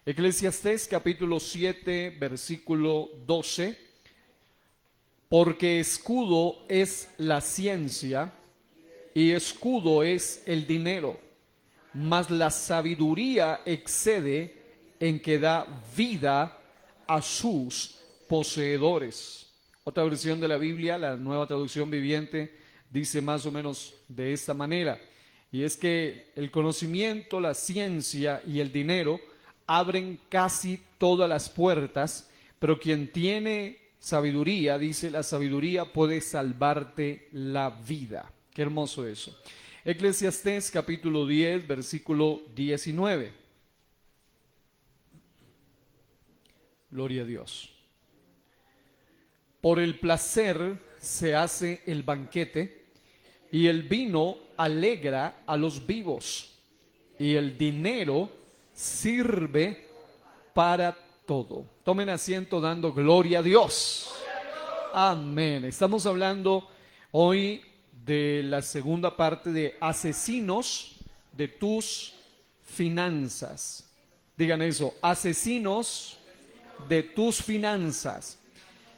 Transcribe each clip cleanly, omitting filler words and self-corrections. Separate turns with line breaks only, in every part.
Eclesiastés capítulo 7, versículo 12. Porque escudo es la ciencia y escudo es el dinero, mas la sabiduría excede en que da vida a sus poseedores. Otra versión de la Biblia, la Nueva Traducción Viviente, dice más o menos de esta manera. Y es que el conocimiento, la ciencia y el dinero abren casi todas las puertas, pero quien tiene sabiduría, dice, la sabiduría puede salvarte la vida. Qué hermoso eso. Eclesiastés capítulo 10, versículo 19. Gloria a Dios. Por el placer se hace el banquete, y el vino alegra a los vivos, y el dinero sirve para todo. Tomen asiento dando gloria a Dios. Amén. Estamos hablando hoy de la segunda parte de asesinos de tus finanzas. Digan eso, asesinos de tus finanzas.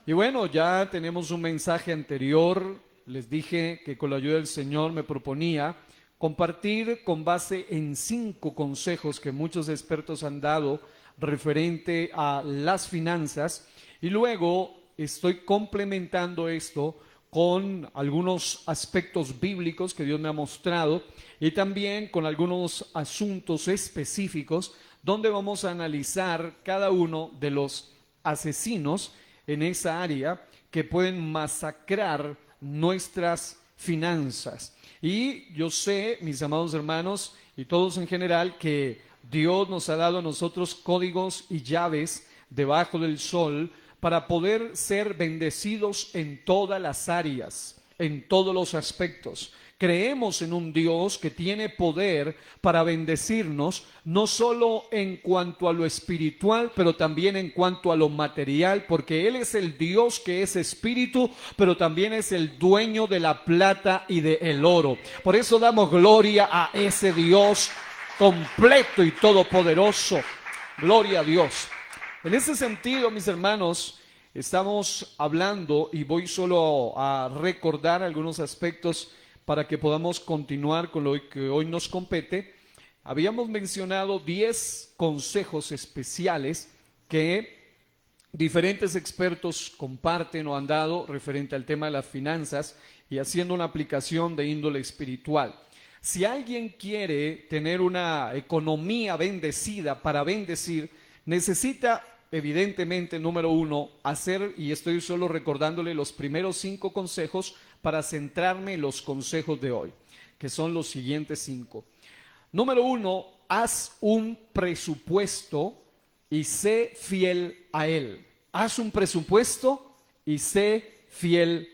Y bueno, ya tenemos un mensaje anterior. Les dije que con la ayuda del Señor me proponía compartir con base en 5 consejos que muchos expertos han dado referente a las finanzas, y luego estoy complementando esto con algunos aspectos bíblicos que Dios me ha mostrado y también con algunos asuntos específicos donde vamos a analizar cada uno de los asesinos en esa área que pueden masacrar nuestras finanzas. Y yo sé, mis amados hermanos y todos en general, que Dios nos ha dado a nosotros códigos y llaves debajo del sol para poder ser bendecidos en todas las áreas, en todos los aspectos. Creemos en un Dios que tiene poder para bendecirnos, no solo en cuanto a lo espiritual, pero también en cuanto a lo material, porque Él es el Dios que es espíritu, pero también es el dueño de la plata y del oro. Por eso damos gloria a ese Dios completo y todopoderoso. Gloria a Dios. En ese sentido, mis hermanos, estamos hablando, y voy solo a recordar algunos aspectos para que podamos continuar con lo que hoy nos compete. Habíamos mencionado 10 consejos especiales que diferentes expertos comparten o han dado referente al tema de las finanzas y haciendo una aplicación de índole espiritual. Si alguien quiere tener una economía bendecida para bendecir, necesita evidentemente, número 1, hacer, y estoy solo recordándole los primeros 5 consejos para centrarme en los consejos de hoy, que son los siguientes 5. Número 1, haz un presupuesto y sé fiel a él. Haz un presupuesto y sé fiel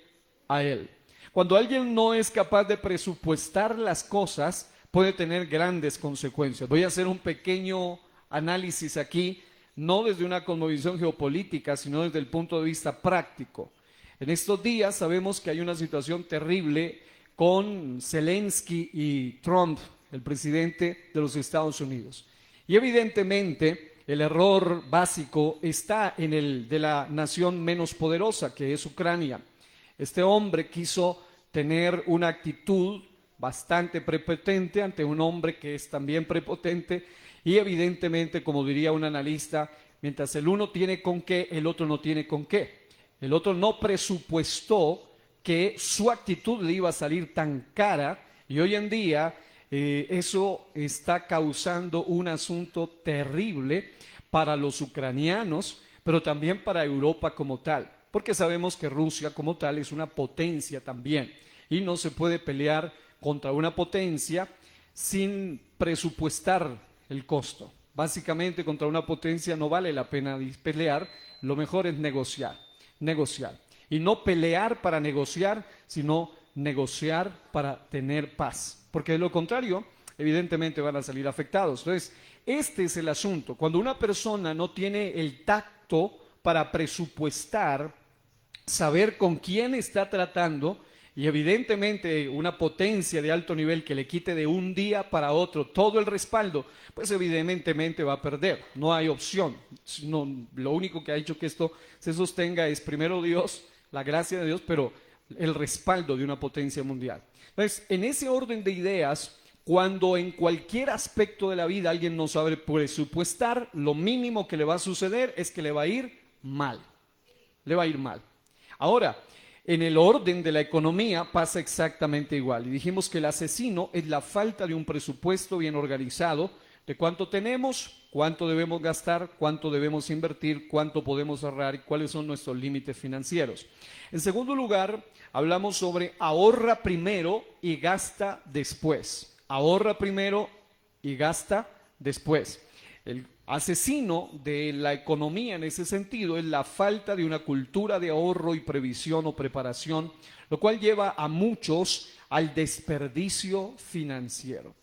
a él. Cuando alguien no es capaz de presupuestar las cosas, puede tener grandes consecuencias. Voy a hacer un pequeño análisis aquí, no desde una cosmovisión geopolítica, sino desde el punto de vista práctico. En estos días sabemos que hay una situación terrible con Zelensky y Trump, el presidente de los Estados Unidos. Y evidentemente el error básico está en el de la nación menos poderosa, que es Ucrania. Este hombre quiso tener una actitud bastante prepotente ante un hombre que es también prepotente, y evidentemente, como diría un analista, mientras el uno tiene con qué, el otro no tiene con qué. El otro no presupuestó que su actitud le iba a salir tan cara, y hoy en día eso está causando un asunto terrible para los ucranianos, pero también para Europa como tal, porque sabemos que Rusia como tal es una potencia también, y no se puede pelear contra una potencia sin presupuestar el costo. Básicamente, contra una potencia no vale la pena pelear, lo mejor es negociar. Y no pelear para negociar, sino negociar para tener paz. Porque de lo contrario, evidentemente van a salir afectados. Entonces, este es el asunto. Cuando una persona no tiene el tacto para presupuestar, saber con quién está tratando, y evidentemente una potencia de alto nivel que le quite de un día para otro todo el respaldo, pues evidentemente va a perder, no hay opción. No, lo único que ha hecho que esto se sostenga es primero Dios, la gracia de Dios, pero el respaldo de una potencia mundial. Entonces, en ese orden de ideas, cuando en cualquier aspecto de la vida alguien no sabe presupuestar, lo mínimo que le va a suceder es que le va a ir mal. Le va a ir mal. Ahora, en el orden de la economía pasa exactamente igual. Y dijimos que el asesino es la falta de un presupuesto bien organizado de cuánto tenemos, cuánto debemos gastar, cuánto debemos invertir, cuánto podemos ahorrar y cuáles son nuestros límites financieros. En segundo lugar, hablamos sobre ahorra primero y gasta después. Ahorra primero y gasta después. El asesino de la economía en ese sentido es la falta de una cultura de ahorro y previsión o preparación, lo cual lleva a muchos al desperdicio financiero.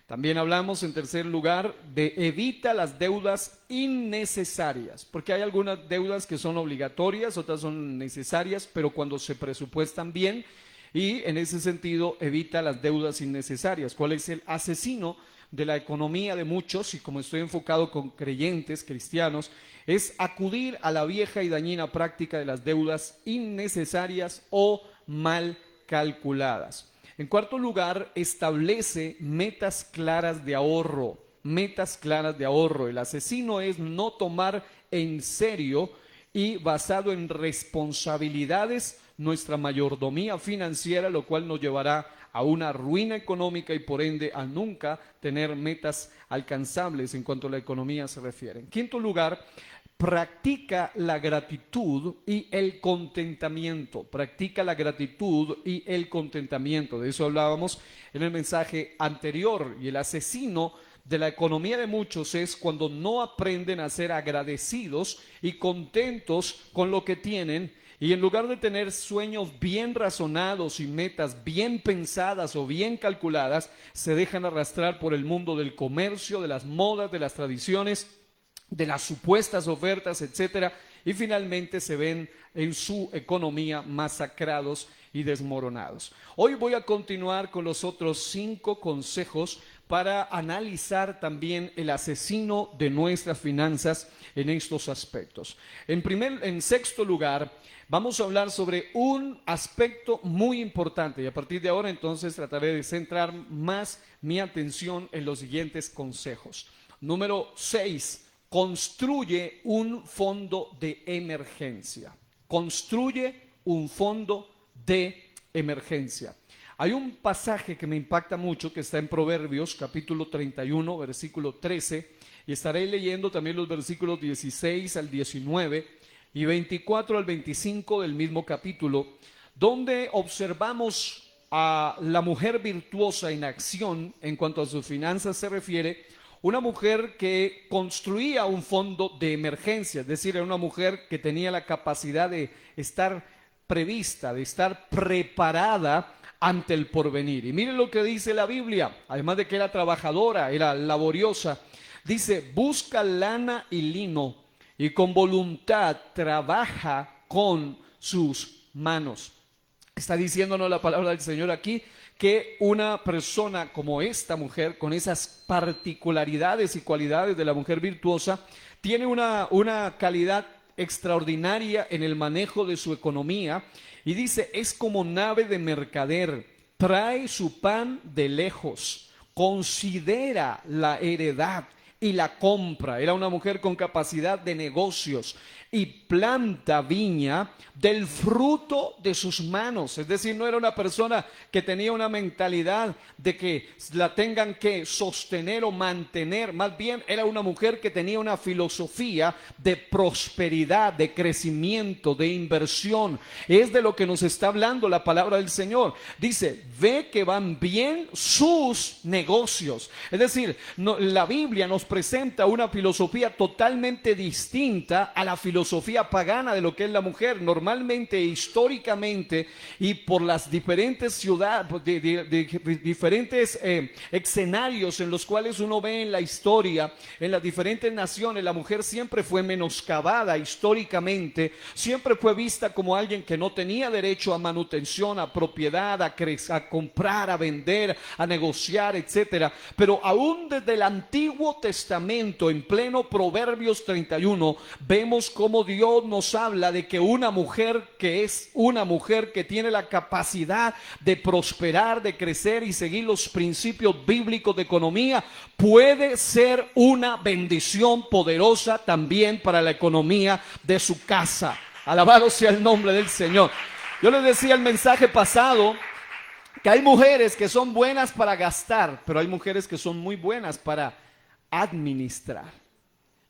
También hablamos, en tercer lugar, de evita las deudas innecesarias, porque hay algunas deudas que son obligatorias, otras son necesarias, pero cuando se presupuestan bien, y en ese sentido evita las deudas innecesarias. ¿Cuál es el asesino de la economía de muchos? Y como estoy enfocado con creyentes, cristianos, es acudir a la vieja y dañina práctica de las deudas innecesarias o mal calculadas. En cuarto lugar, establece metas claras de ahorro. Metas claras de ahorro. El asesino es no tomar en serio y basado en responsabilidades nuestra mayordomía financiera, lo cual nos llevará a una ruina económica y por ende a nunca tener metas alcanzables en cuanto a la economía se refiere. En quinto lugar, practica la gratitud y el contentamiento. Practica la gratitud y el contentamiento. De eso hablábamos en el mensaje anterior. Y el asesino de la economía de muchos es cuando no aprenden a ser agradecidos y contentos con lo que tienen. Y en lugar de tener sueños bien razonados y metas bien pensadas o bien calculadas, se dejan arrastrar por el mundo del comercio, de las modas, de las tradiciones, de las supuestas ofertas, etcétera, y finalmente se ven en su economía masacrados y desmoronados. Hoy voy a continuar con los otros 5 consejos para analizar también el asesino de nuestras finanzas en estos aspectos. En sexto lugar, vamos a hablar sobre un aspecto muy importante y a partir de ahora entonces trataré de centrar más mi atención en los siguientes consejos. Número 6. Construye un fondo de emergencia. Construye un fondo de emergencia. Hay un pasaje que me impacta mucho que está en Proverbios, capítulo 31, versículo 13, y estaré leyendo también los versículos 16 al 19 y 24 al 25 del mismo capítulo, donde observamos a la mujer virtuosa en acción en cuanto a sus finanzas se refiere. Una mujer que construía un fondo de emergencia, es decir, era una mujer que tenía la capacidad de estar prevista, de estar preparada ante el porvenir. Y miren lo que dice la Biblia, además de que era trabajadora, era laboriosa, dice, busca lana y lino y con voluntad trabaja con sus manos. Está diciéndonos la palabra del Señor aquí que una persona como esta mujer, con esas particularidades y cualidades de la mujer virtuosa, tiene una calidad extraordinaria en el manejo de su economía y dice, es como nave de mercader, trae su pan de lejos, considera la heredad y la compra. Era una mujer con capacidad de negocios y planta viña del fruto de sus manos. Es decir, no era una persona que tenía una mentalidad de que la tengan que sostener o mantener. Más bien era una mujer que tenía una filosofía de prosperidad, de crecimiento, de inversión. Es de lo que nos está hablando la palabra del Señor. Dice, ve que van bien sus negocios. Es decir, la Biblia nos presenta una filosofía totalmente distinta a la filosofía pagana de lo que es la mujer. Normalmente, históricamente, y por las diferentes ciudades, diferentes escenarios en los cuales uno ve en la historia, en las diferentes naciones, la mujer siempre fue menoscabada históricamente, siempre fue vista como alguien que no tenía derecho a manutención, a propiedad, a comprar, a vender, a negociar, etcétera. Pero aún desde el Antiguo Testamento, en pleno Proverbios 31, vemos cómo Dios nos habla de que una mujer que es una mujer que tiene la capacidad de prosperar, de crecer y seguir los principios bíblicos de economía, puede ser una bendición poderosa también para la economía de su casa. Alabado sea el nombre del Señor. Yo les decía el mensaje pasado que hay mujeres que son buenas para gastar, pero hay mujeres que son muy buenas para administrar.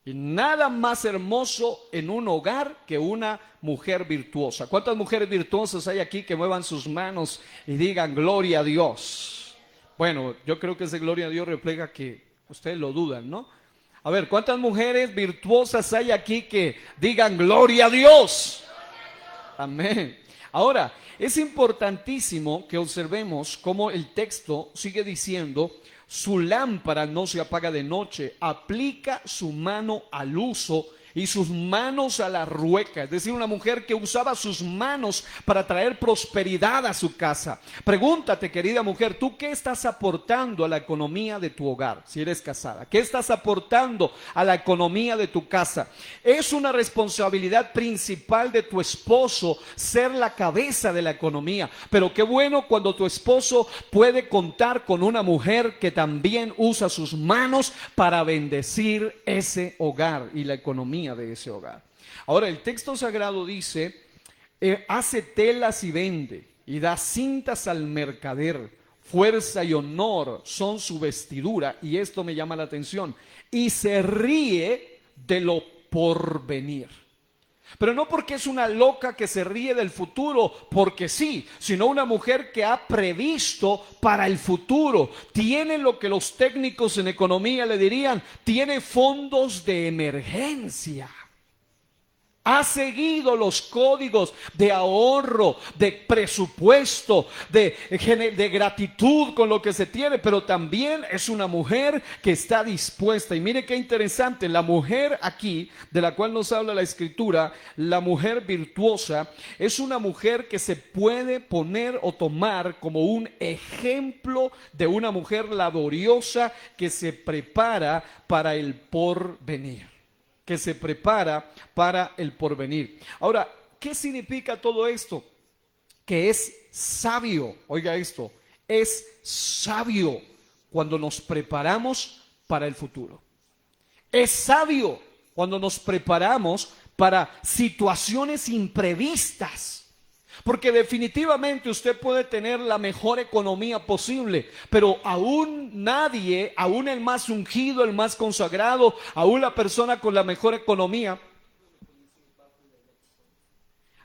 Y nada más hermoso en un hogar que una mujer virtuosa. ¿Cuántas mujeres virtuosas hay aquí que muevan sus manos y digan gloria a Dios? Bueno, yo creo que ese gloria a Dios refleja que ustedes lo dudan, ¿no? A ver, ¿cuántas mujeres virtuosas hay aquí que digan gloria a Dios? Amén. Ahora, es importantísimo que observemos cómo el texto sigue diciendo: su lámpara no se apaga de noche, aplica su mano al uso y sus manos a la rueca. Es decir, una mujer que usaba sus manos para traer prosperidad a su casa. Pregúntate, querida mujer, ¿tú qué estás aportando a la economía de tu hogar si eres casada? ¿Qué estás aportando a la economía de tu casa? Es una responsabilidad principal de tu esposo ser la cabeza de la economía, pero qué bueno cuando tu esposo puede contar con una mujer que también usa sus manos para bendecir ese hogar y la economía de ese hogar. Ahora, el texto sagrado dice: hace telas y vende, y da cintas al mercader. Fuerza y honor son su vestidura, y esto me llama la atención, y se ríe de lo porvenir. Pero no porque es una loca que se ríe del futuro, porque sí, sino una mujer que ha previsto para el futuro. Tiene lo que los técnicos en economía le dirían, tiene fondos de emergencia. Ha seguido los códigos de ahorro, de presupuesto, de gratitud con lo que se tiene, pero también es una mujer que está dispuesta. Y mire qué interesante, la mujer aquí, de la cual nos habla la Escritura, la mujer virtuosa, es una mujer que se puede poner o tomar como un ejemplo de una mujer laboriosa que se prepara para el porvenir. Que se prepara para el porvenir. Ahora, ¿qué significa todo esto? Que es sabio, oiga esto, es sabio cuando nos preparamos para el futuro. Es sabio cuando nos preparamos para situaciones imprevistas. Porque definitivamente usted puede tener la mejor economía posible, pero aún nadie, aún el más ungido, el más consagrado, aún la persona con la mejor economía,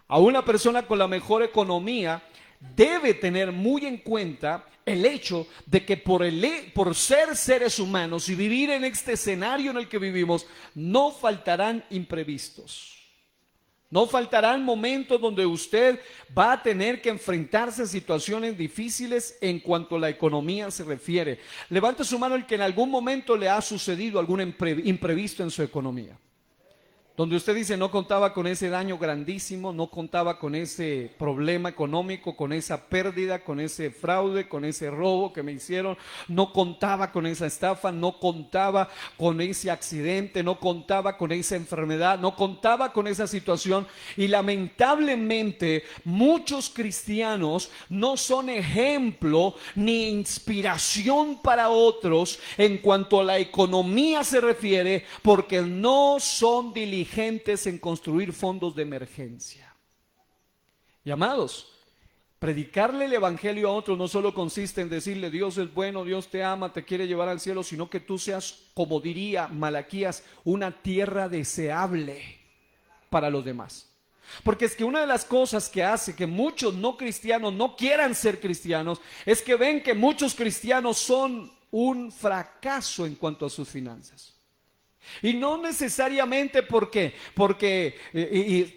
aún la persona con la mejor economía debe tener muy en cuenta el hecho de que por ser seres humanos y vivir en este escenario en el que vivimos, no faltarán imprevistos. No faltarán momentos donde usted va a tener que enfrentarse a situaciones difíciles en cuanto a la economía se refiere. Levante su mano el que en algún momento le ha sucedido algún imprevisto en su economía. Donde usted dice, no contaba con ese daño grandísimo, no contaba con ese problema económico, con esa pérdida, con ese fraude, con ese robo que me hicieron, no contaba con esa estafa, no contaba con ese accidente, no contaba con esa enfermedad, no contaba con esa situación. Y lamentablemente muchos cristianos no son ejemplo ni inspiración para otros en cuanto a la economía se refiere, porque no son diligentes en construir fondos de emergencia. Y amados, predicarle el evangelio a otros no solo consiste en decirle Dios es bueno, Dios te ama, te quiere llevar al cielo, sino que tú seas, como diría Malaquías, una tierra deseable para los demás. Porque es que una de las cosas que hace que muchos no cristianos no quieran ser cristianos es que ven que muchos cristianos son un fracaso en cuanto a sus finanzas. Y no necesariamente porque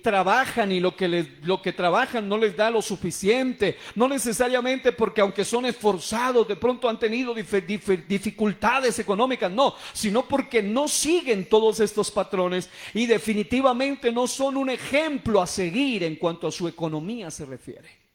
trabajan y lo que trabajan no les da lo suficiente. No necesariamente porque aunque son esforzados, de pronto han tenido dificultades económicas. No, sino porque no siguen todos estos patrones y definitivamente no son un ejemplo a seguir en cuanto a su economía se refiere.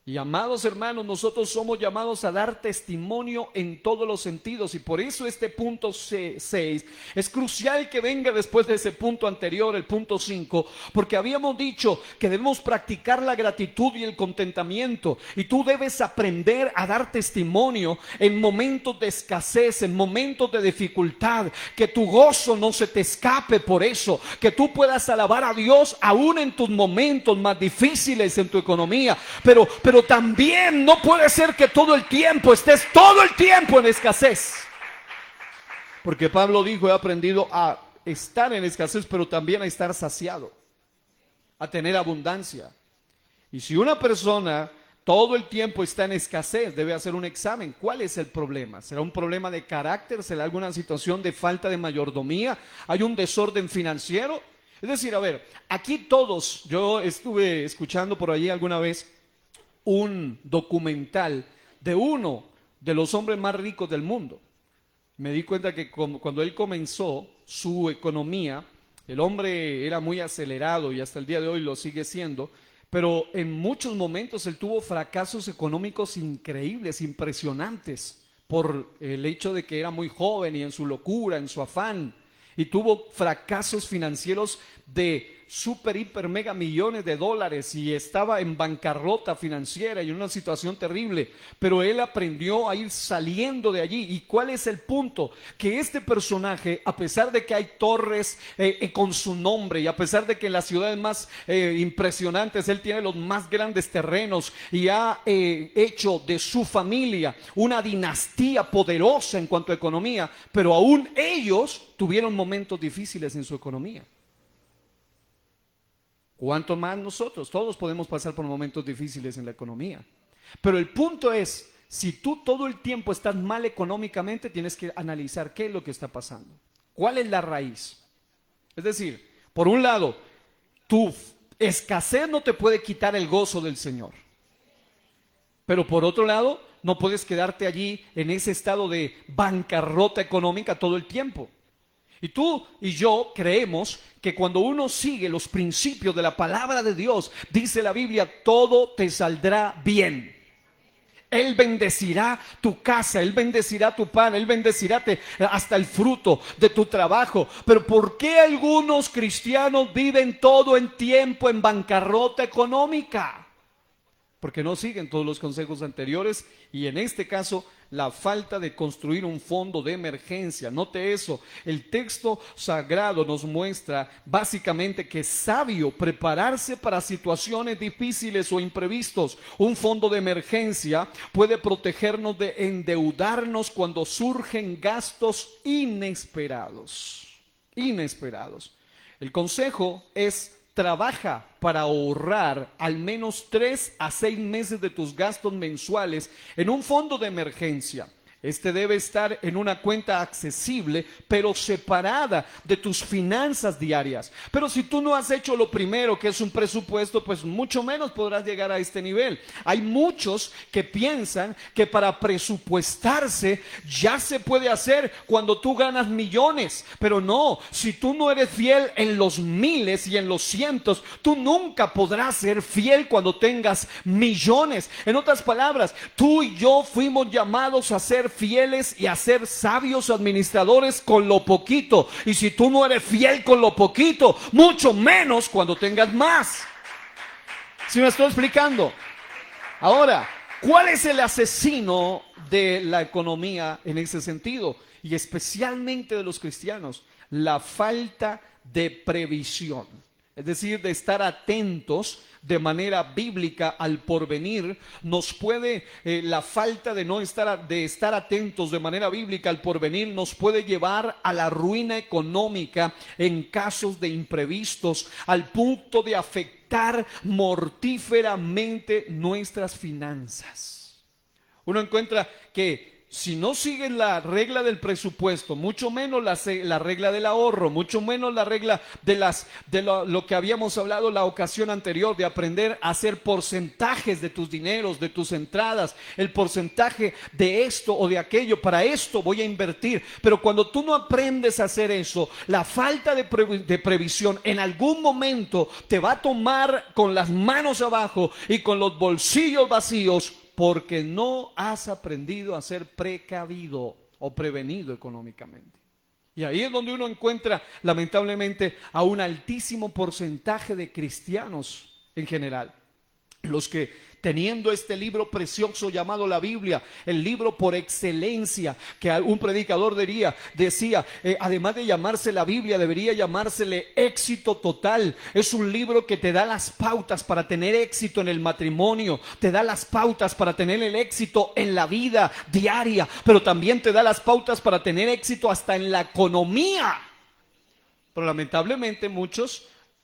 Y amados hermanos, nosotros somos llamados a dar testimonio en todos los sentidos, y por eso este punto 6 es crucial que venga después de ese punto anterior, el punto 5, porque habíamos dicho que debemos practicar la gratitud y el contentamiento, y tú debes aprender a dar testimonio en momentos de escasez, en momentos de dificultad, que tu gozo no se te escape por eso, que tú puedas alabar a Dios aún en tus momentos más difíciles en tu economía, pero también no puede ser que todo el tiempo estés todo el tiempo en escasez. Porque Pablo dijo, he aprendido a estar en escasez, pero también a estar saciado, a tener abundancia. Y si una persona todo el tiempo está en escasez, debe hacer un examen. ¿Cuál es el problema? ¿Será un problema de carácter? ¿Será alguna situación de falta de mayordomía? ¿Hay un desorden financiero? Es decir, a ver, aquí todos, yo estuve escuchando por allí alguna vez un documental de uno de los hombres más ricos del mundo. Me di cuenta que cuando él comenzó su economía, el hombre era muy acelerado y hasta el día de hoy lo sigue siendo, pero en muchos momentos él tuvo fracasos económicos increíbles, impresionantes, por el hecho de que era muy joven y en su locura, en su afán, y tuvo fracasos financieros de super, hiper, mega millones de dólares y estaba en bancarrota financiera y en una situación terrible, pero él aprendió a ir saliendo de allí. ¿Y cuál es el punto? Que este personaje, a pesar de que hay torres con su nombre y a pesar de que en las ciudades más impresionantes él tiene los más grandes terrenos y ha hecho de su familia una dinastía poderosa en cuanto a economía, pero aún ellos tuvieron momentos difíciles en su economía. ¿Cuánto más nosotros? Todos podemos pasar por momentos difíciles en la economía. Pero el punto es, si tú todo el tiempo estás mal económicamente, tienes que analizar qué es lo que está pasando. ¿Cuál es la raíz? Es decir, por un lado, tu escasez no te puede quitar el gozo del Señor. Pero por otro lado, no puedes quedarte allí en ese estado de bancarrota económica todo el tiempo. Y tú y yo creemos que cuando uno sigue los principios de la palabra de Dios, dice la Biblia, todo te saldrá bien. Él bendecirá tu casa, Él bendecirá tu pan, Él bendecirá hasta el fruto de tu trabajo. Pero ¿por qué algunos cristianos viven todo el tiempo en bancarrota económica? Porque no siguen todos los consejos anteriores y en este caso la falta de construir un fondo de emergencia. Note eso, el texto sagrado nos muestra básicamente que es sabio prepararse para situaciones difíciles o imprevistos. Un fondo de emergencia puede protegernos de endeudarnos cuando surgen gastos inesperados. El consejo es: trabaja para ahorrar al menos 3 a 6 meses de tus gastos mensuales en un fondo de emergencia. Este debe estar en una cuenta accesible, pero separada de tus finanzas diarias. Pero si tú no has hecho lo primero, que es un presupuesto, pues mucho menos podrás llegar a este nivel. Hay muchos que piensan que para presupuestarse ya se puede hacer cuando tú ganas millones. Pero no, si tú no eres fiel en los miles y en los cientos, tú nunca podrás ser fiel cuando tengas millones. En otras palabras, tú y yo fuimos llamados a ser fieles y a ser sabios administradores con lo poquito. Y si tú no eres fiel con lo poquito, mucho menos cuando tengas más. ¿Sí me estoy explicando? Ahora, ¿cuál es el asesino de la economía en ese sentido? Y especialmente de los cristianos: la falta de previsión. Es decir, de estar atentos de manera bíblica al porvenir. Nos puede, la falta de estar atentos de manera bíblica al porvenir nos puede llevar a la ruina económica en casos de imprevistos, al punto de afectar mortíferamente nuestras finanzas. Uno encuentra que si no sigues la regla del presupuesto, mucho menos la regla del ahorro, mucho menos la regla lo que habíamos hablado la ocasión anterior, de aprender a hacer porcentajes de tus dineros, de tus entradas, el porcentaje de esto o de aquello, para esto voy a invertir. Pero cuando tú no aprendes a hacer eso, la falta de previsión en algún momento te va a tomar con las manos abajo y con los bolsillos vacíos, porque no has aprendido a ser precavido o prevenido económicamente. Y ahí es donde uno encuentra, lamentablemente, a un altísimo porcentaje de cristianos en general. Los que, teniendo este libro precioso llamado la Biblia, el libro por excelencia, que un predicador decía, además de llamarse la Biblia, debería llamársele éxito total. Es un libro que te da las pautas para tener éxito en el matrimonio, te da las pautas para tener el éxito en la vida diaria, pero también te da las pautas para tener éxito hasta en la economía. Pero lamentablemente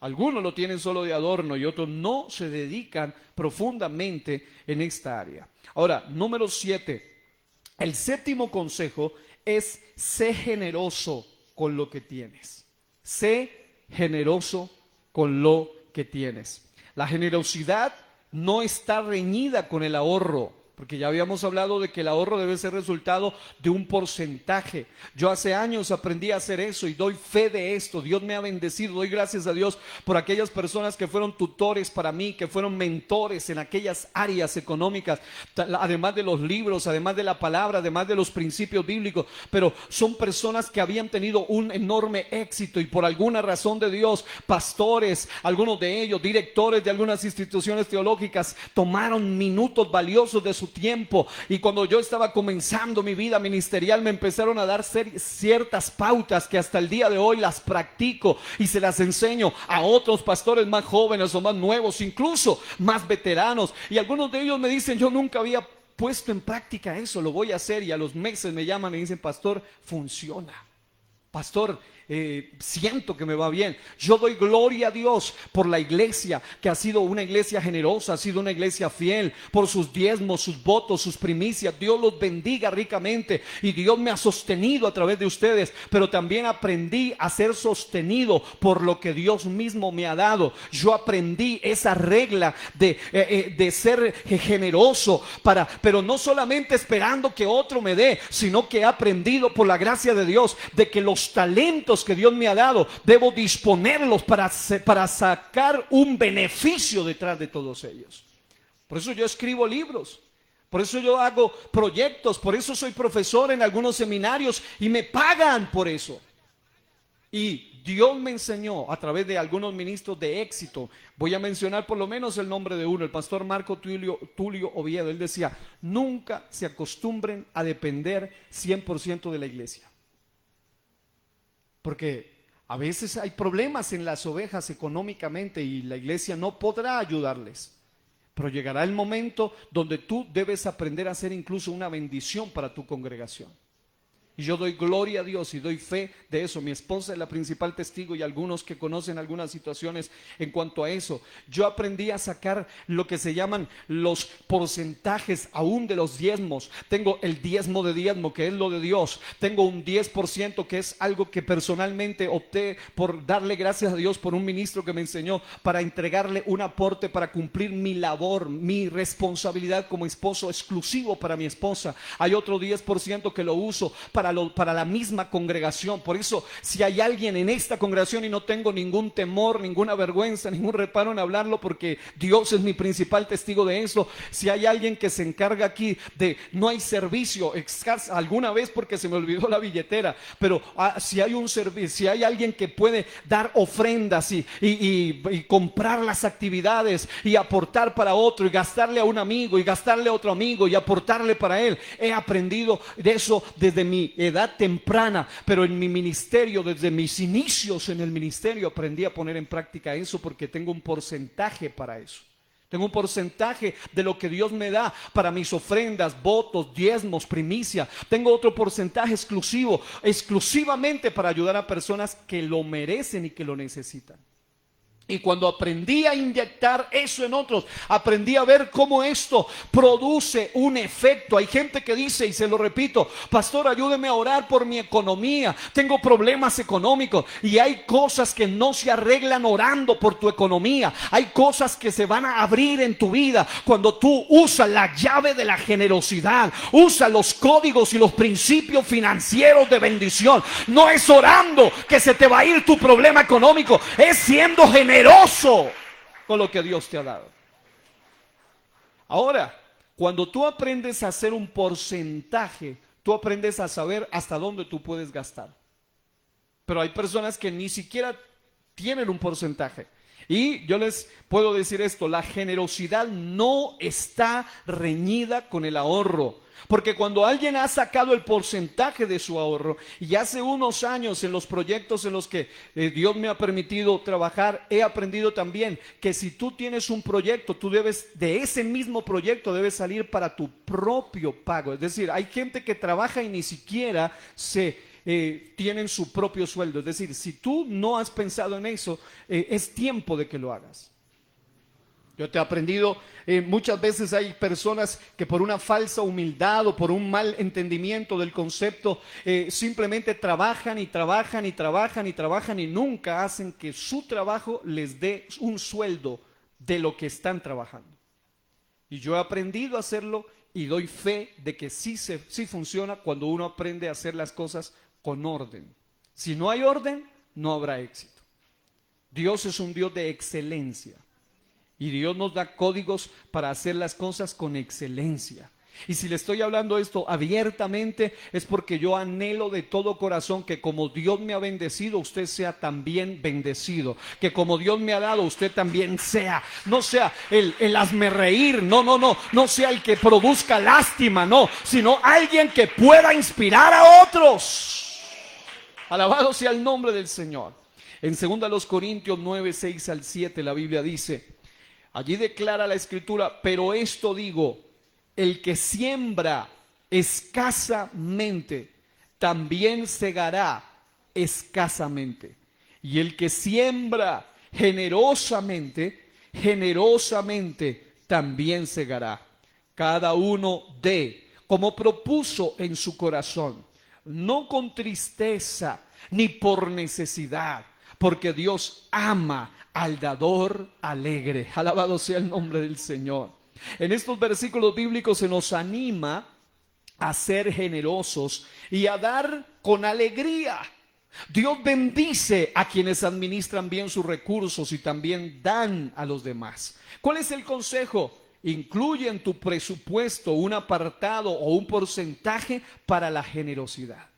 algunos lo tienen solo de adorno y otros no se dedican profundamente en esta área. Ahora, número 7. El séptimo consejo es: sé generoso con lo que tienes. Sé generoso con lo que tienes. La generosidad no está reñida con el ahorro, porque ya habíamos hablado de que el ahorro debe ser resultado de un porcentaje. Yo hace años aprendí a hacer eso y doy fe de esto. Dios me ha bendecido, doy gracias a Dios por aquellas personas que fueron tutores para mí, que fueron mentores en aquellas áreas económicas, además de los libros, además de la palabra, además de los principios bíblicos. Pero son personas que habían tenido un enorme éxito y por alguna razón de Dios, pastores, algunos de ellos, directores de algunas instituciones teológicas, tomaron minutos valiosos de su tiempo, y cuando yo estaba comenzando mi vida ministerial me empezaron a dar ciertas pautas que hasta el día de hoy las practico y se las enseño a otros pastores más jóvenes o más nuevos, incluso más veteranos, y algunos de ellos me dicen: yo nunca había puesto en práctica eso, lo voy a hacer. Y a los meses me llaman y dicen: pastor, funciona. Pastor, siento que me va bien. Yo doy gloria a Dios por la iglesia, que ha sido una iglesia generosa, ha sido una iglesia fiel, por sus diezmos, sus votos, sus primicias. Dios los bendiga ricamente y Dios me ha sostenido a través de ustedes, pero también aprendí a ser sostenido por lo que Dios mismo me ha dado. Yo aprendí esa regla de ser generoso, pero no solamente esperando que otro me dé, sino que he aprendido por la gracia de Dios de que los talentos que Dios me ha dado debo disponerlos para sacar un beneficio detrás de todos ellos. Por eso yo escribo libros, por eso yo hago proyectos, por eso soy profesor en algunos seminarios y me pagan por eso. Y Dios me enseñó a través de algunos ministros de éxito. Voy a mencionar por lo menos el nombre de uno, el pastor Marco Tulio Oviedo. Él decía: nunca se acostumbren a depender 100% de la iglesia, porque a veces hay problemas en las ovejas económicamente y la iglesia no podrá ayudarles. Pero llegará el momento donde tú debes aprender a ser incluso una bendición para tu congregación. Y yo doy gloria a Dios y doy fe de eso. Mi esposa es la principal testigo y algunos que conocen algunas situaciones en cuanto a eso. Yo aprendí a sacar lo que se llaman los porcentajes aún de los diezmos. Tengo el diezmo de diezmo, que es lo de Dios. Tengo un 10% que es algo que personalmente opté por darle gracias a Dios por un ministro que me enseñó, para entregarle un aporte para cumplir mi labor, mi responsabilidad como esposo, exclusivo para mi esposa. Hay otro 10% que lo uso para la misma congregación. Por eso, si hay alguien en esta congregación, y no tengo ningún temor, ninguna vergüenza, ningún reparo en hablarlo, porque Dios es mi principal testigo de eso, si hay alguien que se encarga aquí de, no hay servicio, alguna vez porque se me olvidó la billetera, pero si hay un servicio, si hay alguien que puede dar ofrendas y comprar las actividades y aportar para otro, y gastarle a un amigo y gastarle a otro amigo y aportarle para él, he aprendido de eso desde mi edad temprana, pero en mi ministerio, desde mis inicios en el ministerio, aprendí a poner en práctica eso, porque tengo un porcentaje para eso. Tengo un porcentaje de lo que Dios me da para mis ofrendas, votos, diezmos, primicia. Tengo otro porcentaje exclusivamente para ayudar a personas que lo merecen y que lo necesitan. Y cuando aprendí a inyectar eso en otros, aprendí a ver cómo esto produce un efecto. Hay gente que dice, y se lo repito: pastor, ayúdeme a orar por mi economía, tengo problemas económicos. Y hay cosas que no se arreglan orando por tu economía. Hay cosas que se van a abrir en tu vida cuando tú usas la llave de la generosidad, usas los códigos y los principios financieros de bendición. No es orando que se te va a ir tu problema económico, es siendo generoso con lo que Dios te ha dado. Ahora, cuando tú aprendes a hacer un porcentaje, tú aprendes a saber hasta dónde tú puedes gastar. Pero hay personas que ni siquiera tienen un porcentaje. Y yo les puedo decir esto: la generosidad no está reñida con el ahorro. Porque cuando alguien ha sacado el porcentaje de su ahorro, y hace unos años en los proyectos en los que Dios me ha permitido trabajar, he aprendido también que si tú tienes un proyecto, tú debes, de ese mismo proyecto debes salir para tu propio pago. Es decir, hay gente que trabaja y ni siquiera tienen su propio sueldo. Es decir, si tú no has pensado en eso, es tiempo de que lo hagas. Yo te he aprendido, muchas veces hay personas que por una falsa humildad o por un mal entendimiento del concepto, simplemente trabajan y trabajan y trabajan y trabajan y nunca hacen que su trabajo les dé un sueldo de lo que están trabajando. Y yo he aprendido a hacerlo y doy fe de que sí funciona cuando uno aprende a hacer las cosas con orden. Si no hay orden, no habrá éxito. Dios es un Dios de excelencia. Y Dios nos da códigos para hacer las cosas con excelencia. Y si le estoy hablando esto abiertamente, es porque yo anhelo de todo corazón que como Dios me ha bendecido, usted sea también bendecido. Que como Dios me ha dado, usted también sea. No sea el hazme reír, no sea el que produzca lástima, no, sino alguien que pueda inspirar a otros. Alabado sea el nombre del Señor. En 2 Corintios 9, 6 al 7 la Biblia dice: allí declara la Escritura: pero esto digo, el que siembra escasamente, también segará escasamente. Y el que siembra generosamente, generosamente también segará. Cada uno dé como propuso en su corazón, no con tristeza ni por necesidad, porque Dios ama al dador alegre. Alabado sea el nombre del Señor. En estos versículos bíblicos se nos anima a ser generosos y a dar con alegría. Dios bendice a quienes administran bien sus recursos y también dan a los demás. ¿Cuál es el consejo? Incluye en tu presupuesto un apartado o un porcentaje para la generosidad.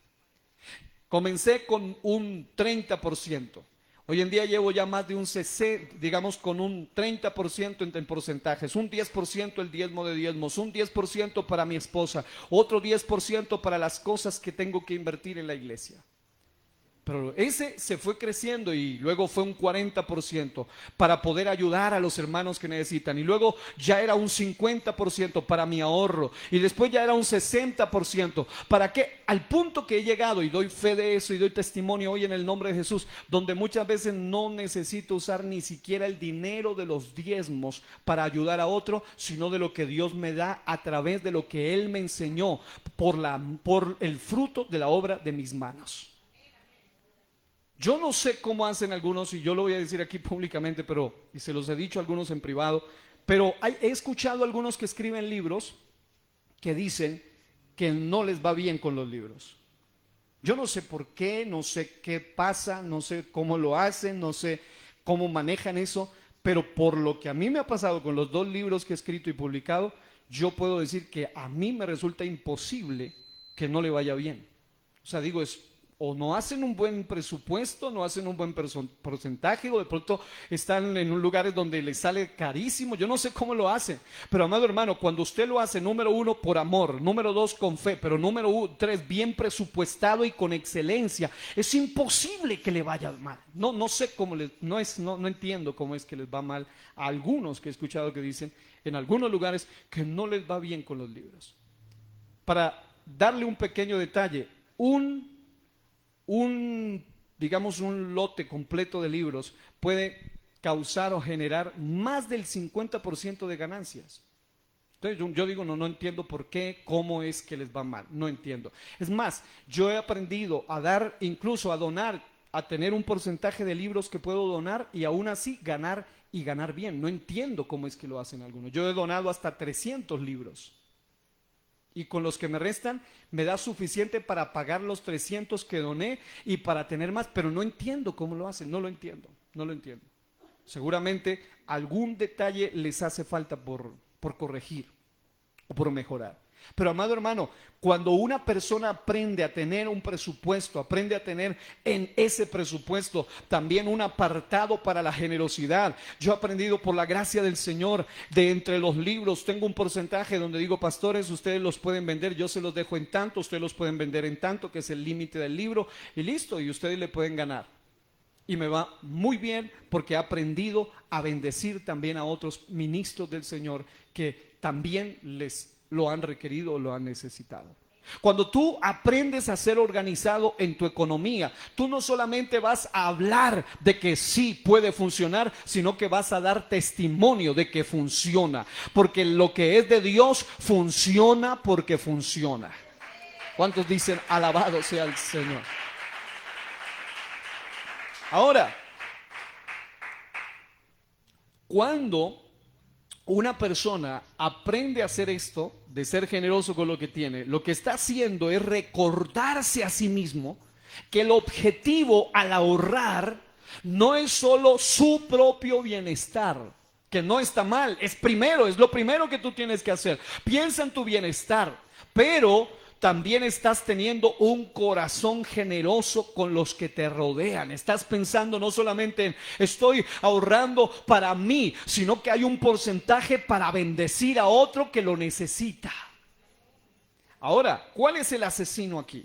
Comencé con un 30%. Hoy en día llevo ya más de un 60, digamos con un 30% en porcentajes, un 10% el diezmo de diezmos, un 10% para mi esposa, otro 10% para las cosas que tengo que invertir en la iglesia. Pero ese se fue creciendo y luego fue un 40% para poder ayudar a los hermanos que necesitan. Y luego ya era un 50% para mi ahorro. Y después ya era un 60%. ¿Para qué? Al punto que he llegado, y doy fe de eso y doy testimonio hoy en el nombre de Jesús, donde muchas veces no necesito usar ni siquiera el dinero de los diezmos para ayudar a otro, sino de lo que Dios me da a través de lo que Él me enseñó por el fruto de la obra de mis manos. Yo no sé cómo hacen algunos, y yo lo voy a decir aquí públicamente, y se los he dicho a algunos en privado, pero he escuchado a algunos que escriben libros que dicen que no les va bien con los libros. Yo no sé por qué, no sé qué pasa, no sé cómo lo hacen, no sé cómo manejan eso, pero por lo que a mí me ha pasado con los 2 libros que he escrito y publicado, yo puedo decir que a mí me resulta imposible que no le vaya bien. O sea, digo, o no hacen un buen presupuesto, no hacen un buen porcentaje, o de pronto están en un lugar donde les sale carísimo. Yo no sé cómo lo hacen, pero amado hermano, cuando usted lo hace, número 1, por amor, número 2, con fe, pero número 3, bien presupuestado y con excelencia, es imposible que le vaya mal. No sé cómo no entiendo cómo es que les va mal a algunos que he escuchado que dicen en algunos lugares que no les va bien con los libros. Para darle un pequeño detalle, digamos un lote completo de libros puede causar o generar más del 50% de ganancias. Entonces yo digo, no entiendo por qué, cómo es que les va mal, no entiendo. Es más, yo he aprendido a dar, incluso a donar, a tener un porcentaje de libros que puedo donar y aún así ganar y ganar bien. No entiendo cómo es que lo hacen algunos. Yo he donado hasta 300 libros y con los que me restan me da suficiente para pagar los 300 que doné y para tener más, pero no entiendo cómo lo hacen, no lo entiendo. Seguramente algún detalle les hace falta por corregir o por mejorar. Pero amado hermano, cuando una persona aprende a tener un presupuesto, aprende a tener en ese presupuesto también un apartado para la generosidad. Yo he aprendido por la gracia del Señor, de entre los libros, tengo un porcentaje donde digo, pastores, ustedes los pueden vender, yo se los dejo en tanto, ustedes los pueden vender en tanto, que es el límite del libro, y listo, y ustedes le pueden ganar. Y me va muy bien porque he aprendido a bendecir también a otros ministros del Señor que también les lo han requerido o lo han necesitado. Cuando tú aprendes a ser organizado en tu economía, tú no solamente vas a hablar de que sí puede funcionar, sino que vas a dar testimonio de que funciona. Porque lo que es de Dios funciona porque funciona. ¿Cuántos dicen alabado sea el Señor? Ahora, cuando una persona aprende a hacer esto, de ser generoso con lo que tiene, lo que está haciendo es recordarse a sí mismo que el objetivo al ahorrar no es solo su propio bienestar, que no está mal, es lo primero que tú tienes que hacer. Piensa en tu bienestar, pero también estás teniendo un corazón generoso con los que te rodean. Estás pensando no solamente en estoy ahorrando para mí, sino que hay un porcentaje para bendecir a otro que lo necesita. Ahora, ¿cuál es el asesino aquí?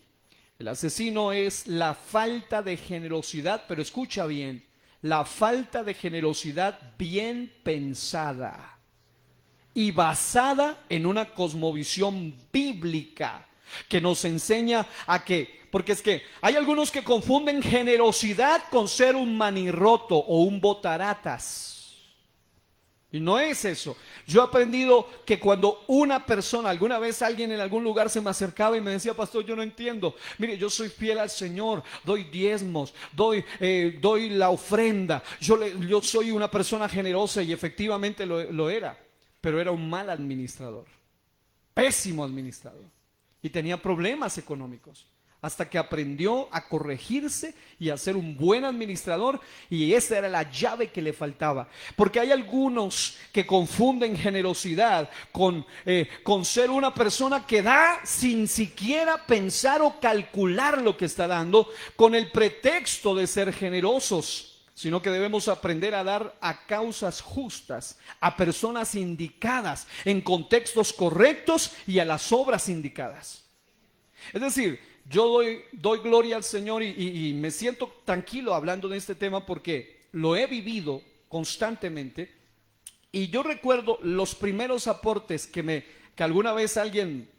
El asesino es la falta de generosidad, pero escucha bien, la falta de generosidad bien pensada y basada en una cosmovisión bíblica que nos enseña a que, porque es que hay algunos que confunden generosidad con ser un manirroto o un botaratas. Y no es eso. Yo he aprendido que cuando una persona, alguna vez alguien en algún lugar se me acercaba y me decía, pastor, yo no entiendo. Mire, yo soy fiel al Señor, doy diezmos, doy la ofrenda. Yo soy una persona generosa y efectivamente lo era. Pero era un mal administrador, pésimo administrador. Y tenía problemas económicos, hasta que aprendió a corregirse y a ser un buen administrador, y esa era la llave que le faltaba. Porque hay algunos que confunden generosidad con ser una persona que da sin siquiera pensar o calcular lo que está dando, con el pretexto de ser generosos. Sino que debemos aprender a dar a causas justas, a personas indicadas, en contextos correctos y a las obras indicadas. Es decir, yo doy gloria al Señor y me siento tranquilo hablando de este tema porque lo he vivido constantemente. Y yo recuerdo los primeros aportes que alguna vez alguien,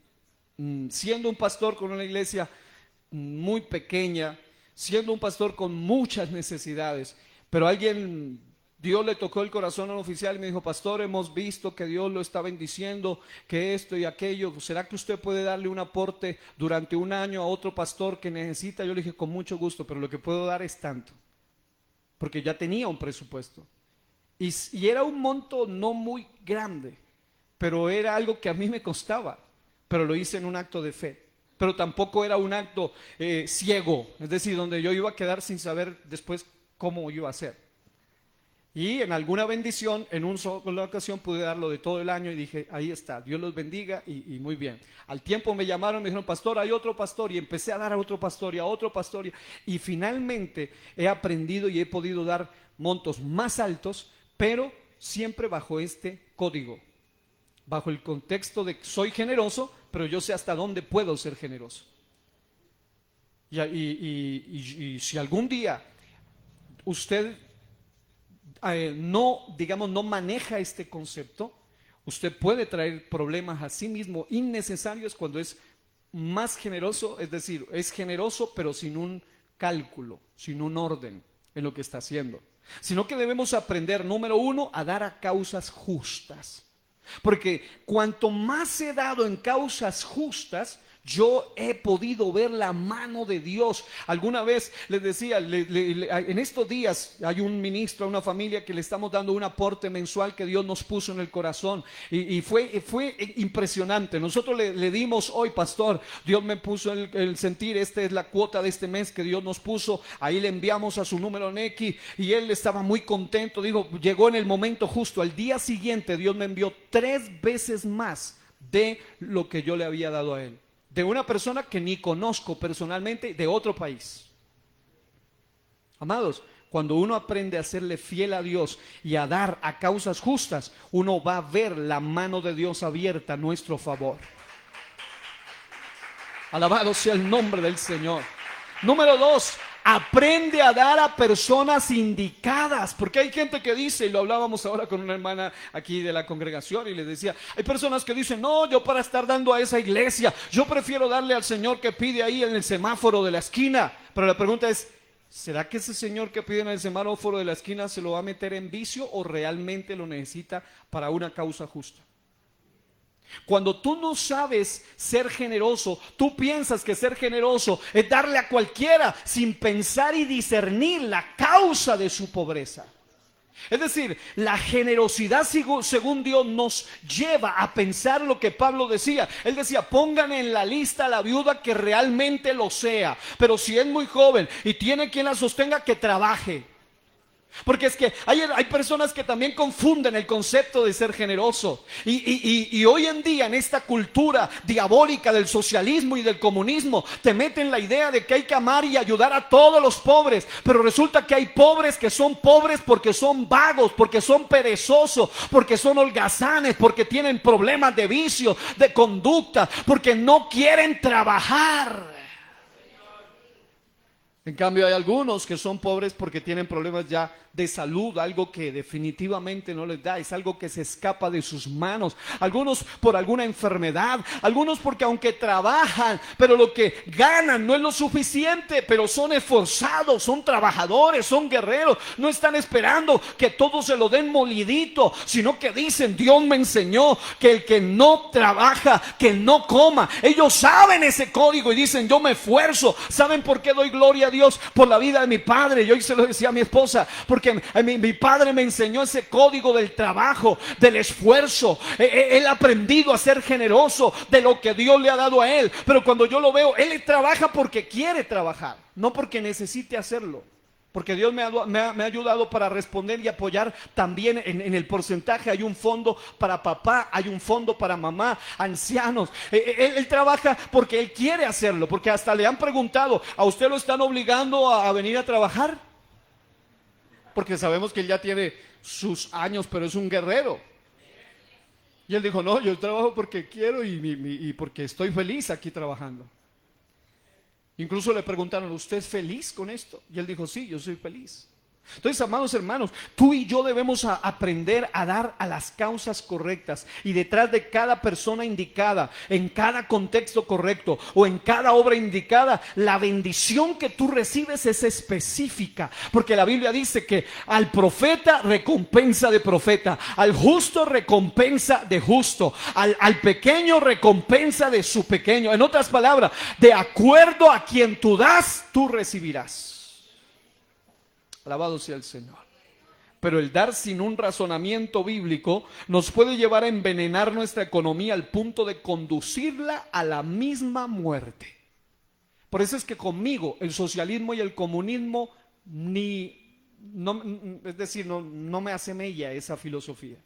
siendo un pastor con una iglesia muy pequeña, siendo un pastor con muchas necesidades, pero Dios le tocó el corazón al oficial y me dijo, pastor, hemos visto que Dios lo está bendiciendo, que esto y aquello, ¿será que usted puede darle un aporte durante un año a otro pastor que necesita? Yo le dije, con mucho gusto, pero lo que puedo dar es tanto, porque ya tenía un presupuesto. Y era un monto no muy grande, pero era algo que a mí me costaba, pero lo hice en un acto de fe. Pero tampoco era un acto ciego, es decir, donde yo iba a quedar sin saber después cómo iba a hacer. Y en alguna bendición, en una ocasión pude darlo de todo el año y dije, ahí está, Dios los bendiga y muy bien. Al tiempo me llamaron, me dijeron, pastor, hay otro pastor, y empecé a dar a otro pastor y a otro pastor. Y finalmente he aprendido y he podido dar montos más altos, pero siempre bajo este código, bajo el contexto de que soy generoso, pero yo sé hasta dónde puedo ser generoso. Y si algún día usted no maneja este concepto, usted puede traer problemas a sí mismo innecesarios cuando es más generoso, es decir, es generoso pero sin un cálculo, sin un orden. en lo que está haciendo, sino que debemos aprender, número uno, a dar a causas justas. Porque cuanto más he dado en causas justas, yo he podido ver la mano de Dios. Alguna vez les decía, en estos días hay un ministro, una familia que le estamos dando un aporte mensual que Dios nos puso en el corazón. Y fue impresionante. Nosotros le dimos hoy, pastor, Dios me puso el sentir, esta es la cuota de este mes que Dios nos puso. Ahí le enviamos a su número Nequi y él estaba muy contento. Digo, llegó en el momento justo. Al día siguiente Dios me envió 3 veces más de lo que yo le había dado a él. De una persona que ni conozco personalmente, de otro país. Amados, cuando uno aprende a serle fiel a Dios y a dar a causas justas, uno va a ver la mano de Dios abierta a nuestro favor. Alabado sea el nombre del Señor. Número 2, aprende a dar a personas indicadas, porque hay gente que dice, y lo hablábamos ahora con una hermana aquí de la congregación, y le decía, hay personas que dicen, no, yo para estar dando a esa iglesia, yo prefiero darle al señor que pide ahí en el semáforo de la esquina. Pero la pregunta es, ¿será que ese señor que pide en el semáforo de la esquina se lo va a meter en vicio o realmente lo necesita para una causa justa? Cuando tú no sabes ser generoso, tú piensas que ser generoso es darle a cualquiera sin pensar y discernir la causa de su pobreza. Es decir, la generosidad según Dios nos lleva a pensar lo que Pablo decía. Él decía, pongan en la lista a la viuda que realmente lo sea, pero si es muy joven y tiene quien la sostenga, que trabaje. Porque es que hay personas que también confunden el concepto de ser generoso y hoy en día en esta cultura diabólica del socialismo y del comunismo te meten la idea de que hay que amar y ayudar a todos los pobres, pero resulta que hay pobres que son pobres porque son vagos, porque son perezosos, porque son holgazanes, porque tienen problemas de vicio, de conducta, porque no quieren trabajar. En cambio hay algunos que son pobres porque tienen problemas ya de salud, algo que definitivamente no les da, es algo que se escapa de sus manos. Algunos por alguna enfermedad, algunos porque aunque trabajan, pero lo que ganan no es lo suficiente, pero son esforzados, son trabajadores, son guerreros, no están esperando que todo se lo den molidito, sino que dicen, Dios me enseñó que el que no trabaja, que no coma. Ellos saben ese código y dicen, yo me esfuerzo. ¿Saben por qué doy gloria a Dios? Por la vida de mi padre. Yo hoy se lo decía a mi esposa, porque mi padre me enseñó ese código del trabajo, del esfuerzo. Él ha aprendido a ser generoso de lo que Dios le ha dado a él. Pero cuando yo lo veo, él trabaja porque quiere trabajar, no porque necesite hacerlo. Porque Dios me ha ayudado para responder y apoyar también en el porcentaje. Hay un fondo para papá, hay un fondo para mamá, ancianos. Él trabaja porque él quiere hacerlo, porque hasta le han preguntado, ¿a usted lo están obligando a venir a trabajar? Porque sabemos que él ya tiene sus años, pero es un guerrero. Y él dijo, no, yo trabajo porque quiero y porque estoy feliz aquí trabajando. Incluso le preguntaron, ¿usted es feliz con esto? Y él dijo, sí, yo soy feliz. Entonces, amados hermanos, tú y yo debemos aprender a dar a las causas correctas, y detrás de cada persona indicada, en cada contexto correcto o en cada obra indicada, la bendición que tú recibes es específica, porque la Biblia dice que al profeta recompensa de profeta, al justo recompensa de justo, al pequeño recompensa de su pequeño. En otras palabras, de acuerdo a quien tú das, tú recibirás. Alabado sea el Señor. Pero el dar sin un razonamiento bíblico nos puede llevar a envenenar nuestra economía al punto de conducirla a la misma muerte. Por eso es que conmigo el socialismo y el comunismo no me asemella esa filosofía.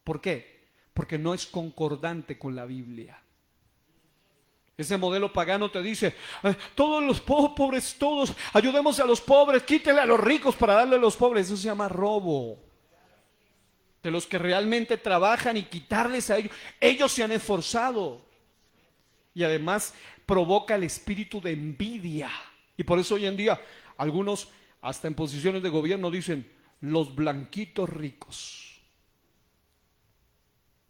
¿Por qué? Porque no es concordante con la Biblia. Ese modelo pagano te dice, todos los pobres, todos, ayudemos a los pobres, quítele a los ricos para darle a los pobres. Eso se llama robo. De los que realmente trabajan y quitarles a ellos. Ellos se han esforzado. Y además provoca el espíritu de envidia. Y por eso hoy en día algunos, hasta en posiciones de gobierno, dicen, los blanquitos ricos.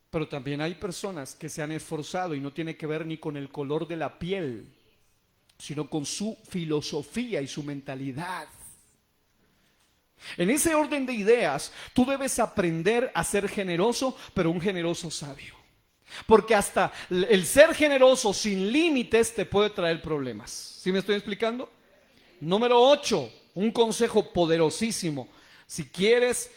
Pero también hay personas que se han esforzado y no tiene que ver ni con el color de la piel, sino con su filosofía y su mentalidad. En ese orden de ideas, tú debes aprender a ser generoso, pero un generoso sabio. Porque hasta el ser generoso sin límites te puede traer problemas. ¿Sí me estoy explicando? Número 8, un consejo poderosísimo. Si quieres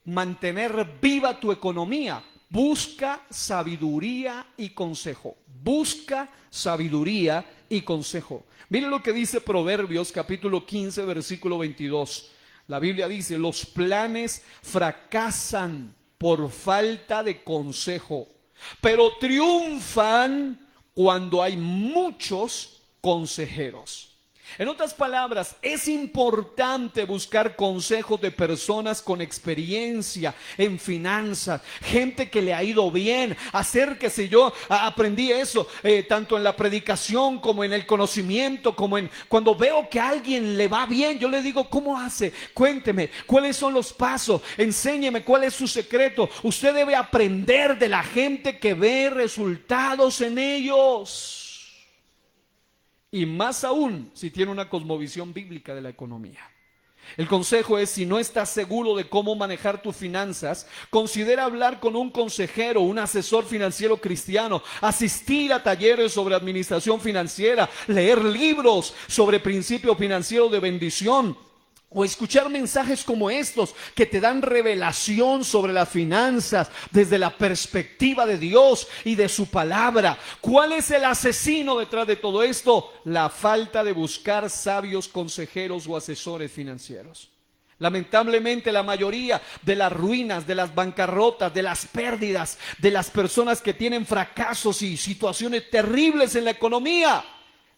mantener viva tu economía, busca sabiduría y consejo. Busca sabiduría y consejo. Mire lo que dice Proverbios capítulo 15, versículo 22. La Biblia dice, los planes fracasan por falta de consejo, pero triunfan cuando hay muchos consejeros. En otras palabras, es importante buscar consejos de personas con experiencia en finanzas, gente que le ha ido bien. Acérquese, yo aprendí eso tanto en la predicación como en el conocimiento, como en cuando veo que a alguien le va bien, yo le digo, ¿cómo hace? Cuénteme, ¿cuáles son los pasos? Enséñeme cuál es su secreto. Usted debe aprender de la gente que ve resultados en ellos. Y más aún si tiene una cosmovisión bíblica de la economía. El consejo es, si no estás seguro de cómo manejar tus finanzas, considera hablar con un consejero, un asesor financiero cristiano, asistir a talleres sobre administración financiera, leer libros sobre principios financieros de bendición, o escuchar mensajes como estos que te dan revelación sobre las finanzas desde la perspectiva de Dios y de su palabra. ¿Cuál es el asesino detrás de todo esto? La falta de buscar sabios consejeros o asesores financieros. Lamentablemente la mayoría de las ruinas, de las bancarrotas, de las pérdidas, de las personas que tienen fracasos y situaciones terribles en la economía,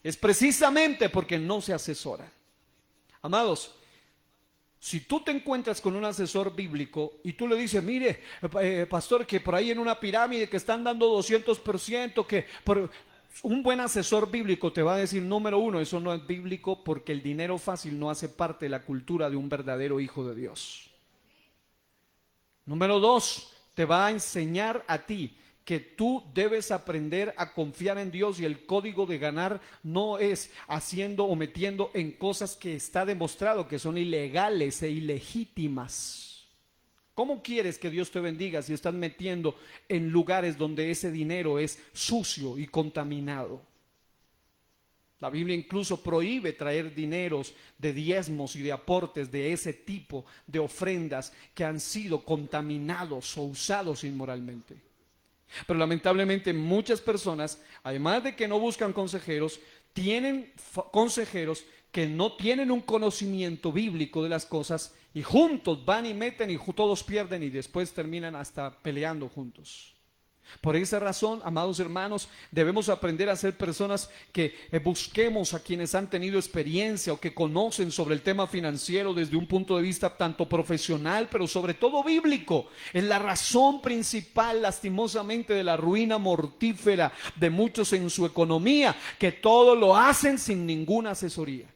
es precisamente porque no se asesoran. Amados, si tú te encuentras con un asesor bíblico y tú le dices, mire, pastor, que por ahí en una pirámide que están dando 200%, un buen asesor bíblico te va a decir, número uno, eso no es bíblico porque el dinero fácil no hace parte de la cultura de un verdadero hijo de Dios. Número dos, te va a enseñar a ti que tú debes aprender a confiar en Dios, y el código de ganar no es haciendo o metiendo en cosas que está demostrado que son ilegales e ilegítimas. ¿Cómo quieres que Dios te bendiga si estás metiendo en lugares donde ese dinero es sucio y contaminado? La Biblia incluso prohíbe traer dineros de diezmos y de aportes de ese tipo de ofrendas que han sido contaminados o usados inmoralmente. Pero lamentablemente muchas personas, además de que no buscan consejeros, tienen consejeros que no tienen un conocimiento bíblico de las cosas, y juntos van y meten y todos pierden y después terminan hasta peleando juntos. Por esa razón, amados hermanos, debemos aprender a ser personas que busquemos a quienes han tenido experiencia o que conocen sobre el tema financiero desde un punto de vista tanto profesional, pero sobre todo bíblico. Es la razón principal, lastimosamente, de la ruina mortífera de muchos en su economía, que todo lo hacen sin ninguna asesoría.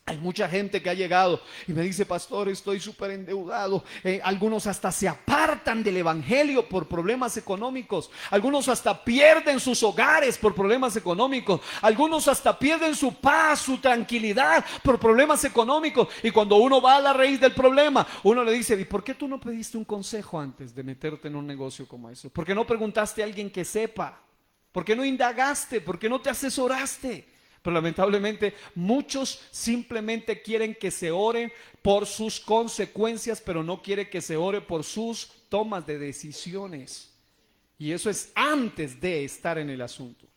Hay mucha gente que ha llegado y me dice, pastor, estoy súper endeudado. Algunos hasta se apartan del evangelio por problemas económicos. Algunos hasta pierden sus hogares por problemas económicos. Algunos hasta pierden su paz, su tranquilidad por problemas económicos. Y cuando uno va a la raíz del problema, uno le dice, ¿y por qué tú no pediste un consejo antes de meterte en un negocio como eso? ¿Por qué no preguntaste a alguien que sepa? ¿Por qué no indagaste? ¿Por qué no te asesoraste? Pero lamentablemente muchos simplemente quieren que se ore por sus consecuencias, pero no quieren que se ore por sus tomas de decisiones. Y eso es antes de estar en el asunto.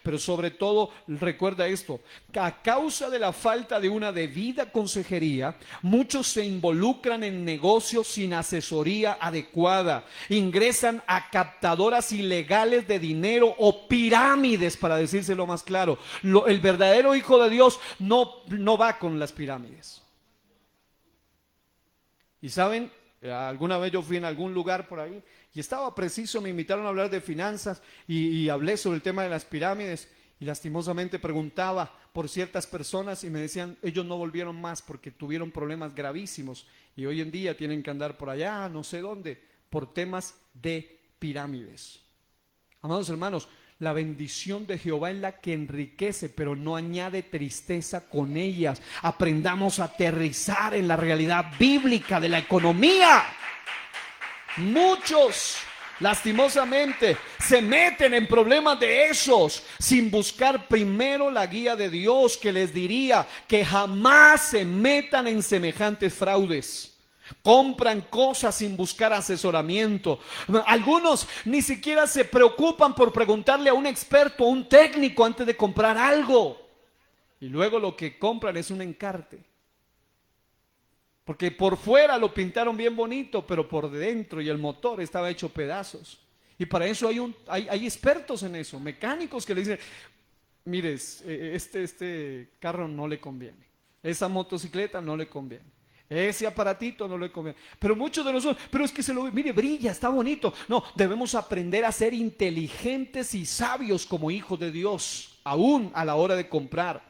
Pero sobre todo, recuerda esto, que a causa de la falta de una debida consejería, muchos se involucran en negocios sin asesoría adecuada, ingresan a captadoras ilegales de dinero o pirámides, para decírselo más claro. El verdadero hijo de Dios no va con las pirámides. Y saben, alguna vez yo fui en algún lugar por ahí y estaba preciso, me invitaron a hablar de finanzas y hablé sobre el tema de las pirámides, y lastimosamente preguntaba por ciertas personas y me decían, ellos no volvieron más porque tuvieron problemas gravísimos y hoy en día tienen que andar por allá, no sé dónde, por temas de pirámides. Amados hermanos, La bendición de Jehová es la que enriquece, pero no añade tristeza con ellas. Aprendamos a aterrizar en la realidad bíblica de la economía. Muchos, lastimosamente, se meten en problemas de esos sin buscar primero la guía de Dios, que les diría que jamás se metan en semejantes fraudes. Compran cosas sin buscar asesoramiento. Algunos ni siquiera se preocupan por preguntarle a un experto, a un técnico antes de comprar algo. Y luego lo que compran es un encarte. Porque por fuera lo pintaron bien bonito, pero por dentro y el motor estaba hecho pedazos. Y para eso hay expertos en eso, mecánicos que le dicen, mire, este carro no le conviene, esa motocicleta no le conviene, ese aparatito no le conviene. Pero muchos de nosotros, pero es que se lo ve, mire, brilla, está bonito. No, debemos aprender a ser inteligentes y sabios como hijos de Dios, aún a la hora de comprar.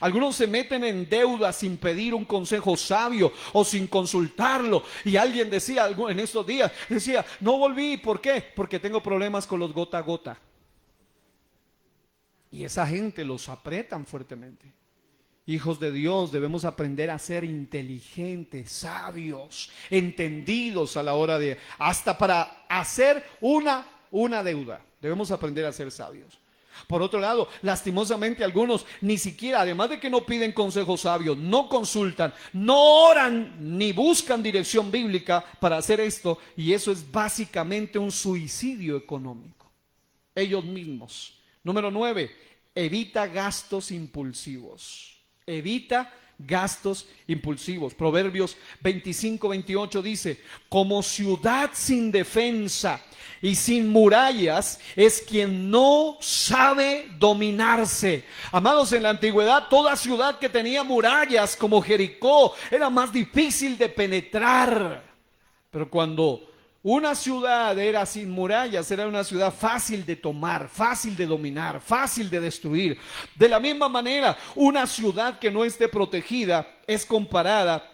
Algunos se meten en deuda sin pedir un consejo sabio o sin consultarlo. Y alguien decía en estos días, decía, no volví, ¿por qué? Porque tengo problemas con los gota a gota. Y esa gente los apretan fuertemente. Hijos de Dios, debemos aprender a ser inteligentes, sabios, entendidos a la hora de, hasta para hacer una deuda. Debemos aprender a ser sabios. Por otro lado, lastimosamente algunos ni siquiera, además de que no piden consejos sabios, no consultan, no oran ni buscan dirección bíblica para hacer esto, y eso es básicamente un suicidio económico. Ellos mismos. Número 9, evita gastos impulsivos. Evita gastos impulsivos. Proverbios 25-28 dice, como ciudad sin defensa y sin murallas es quien no sabe dominarse. Amados, en la antigüedad toda ciudad que tenía murallas como Jericó era más difícil de penetrar. Pero cuando una ciudad era sin murallas, era una ciudad fácil de tomar, fácil de dominar, fácil de destruir. De la misma manera, una ciudad que no esté protegida es comparada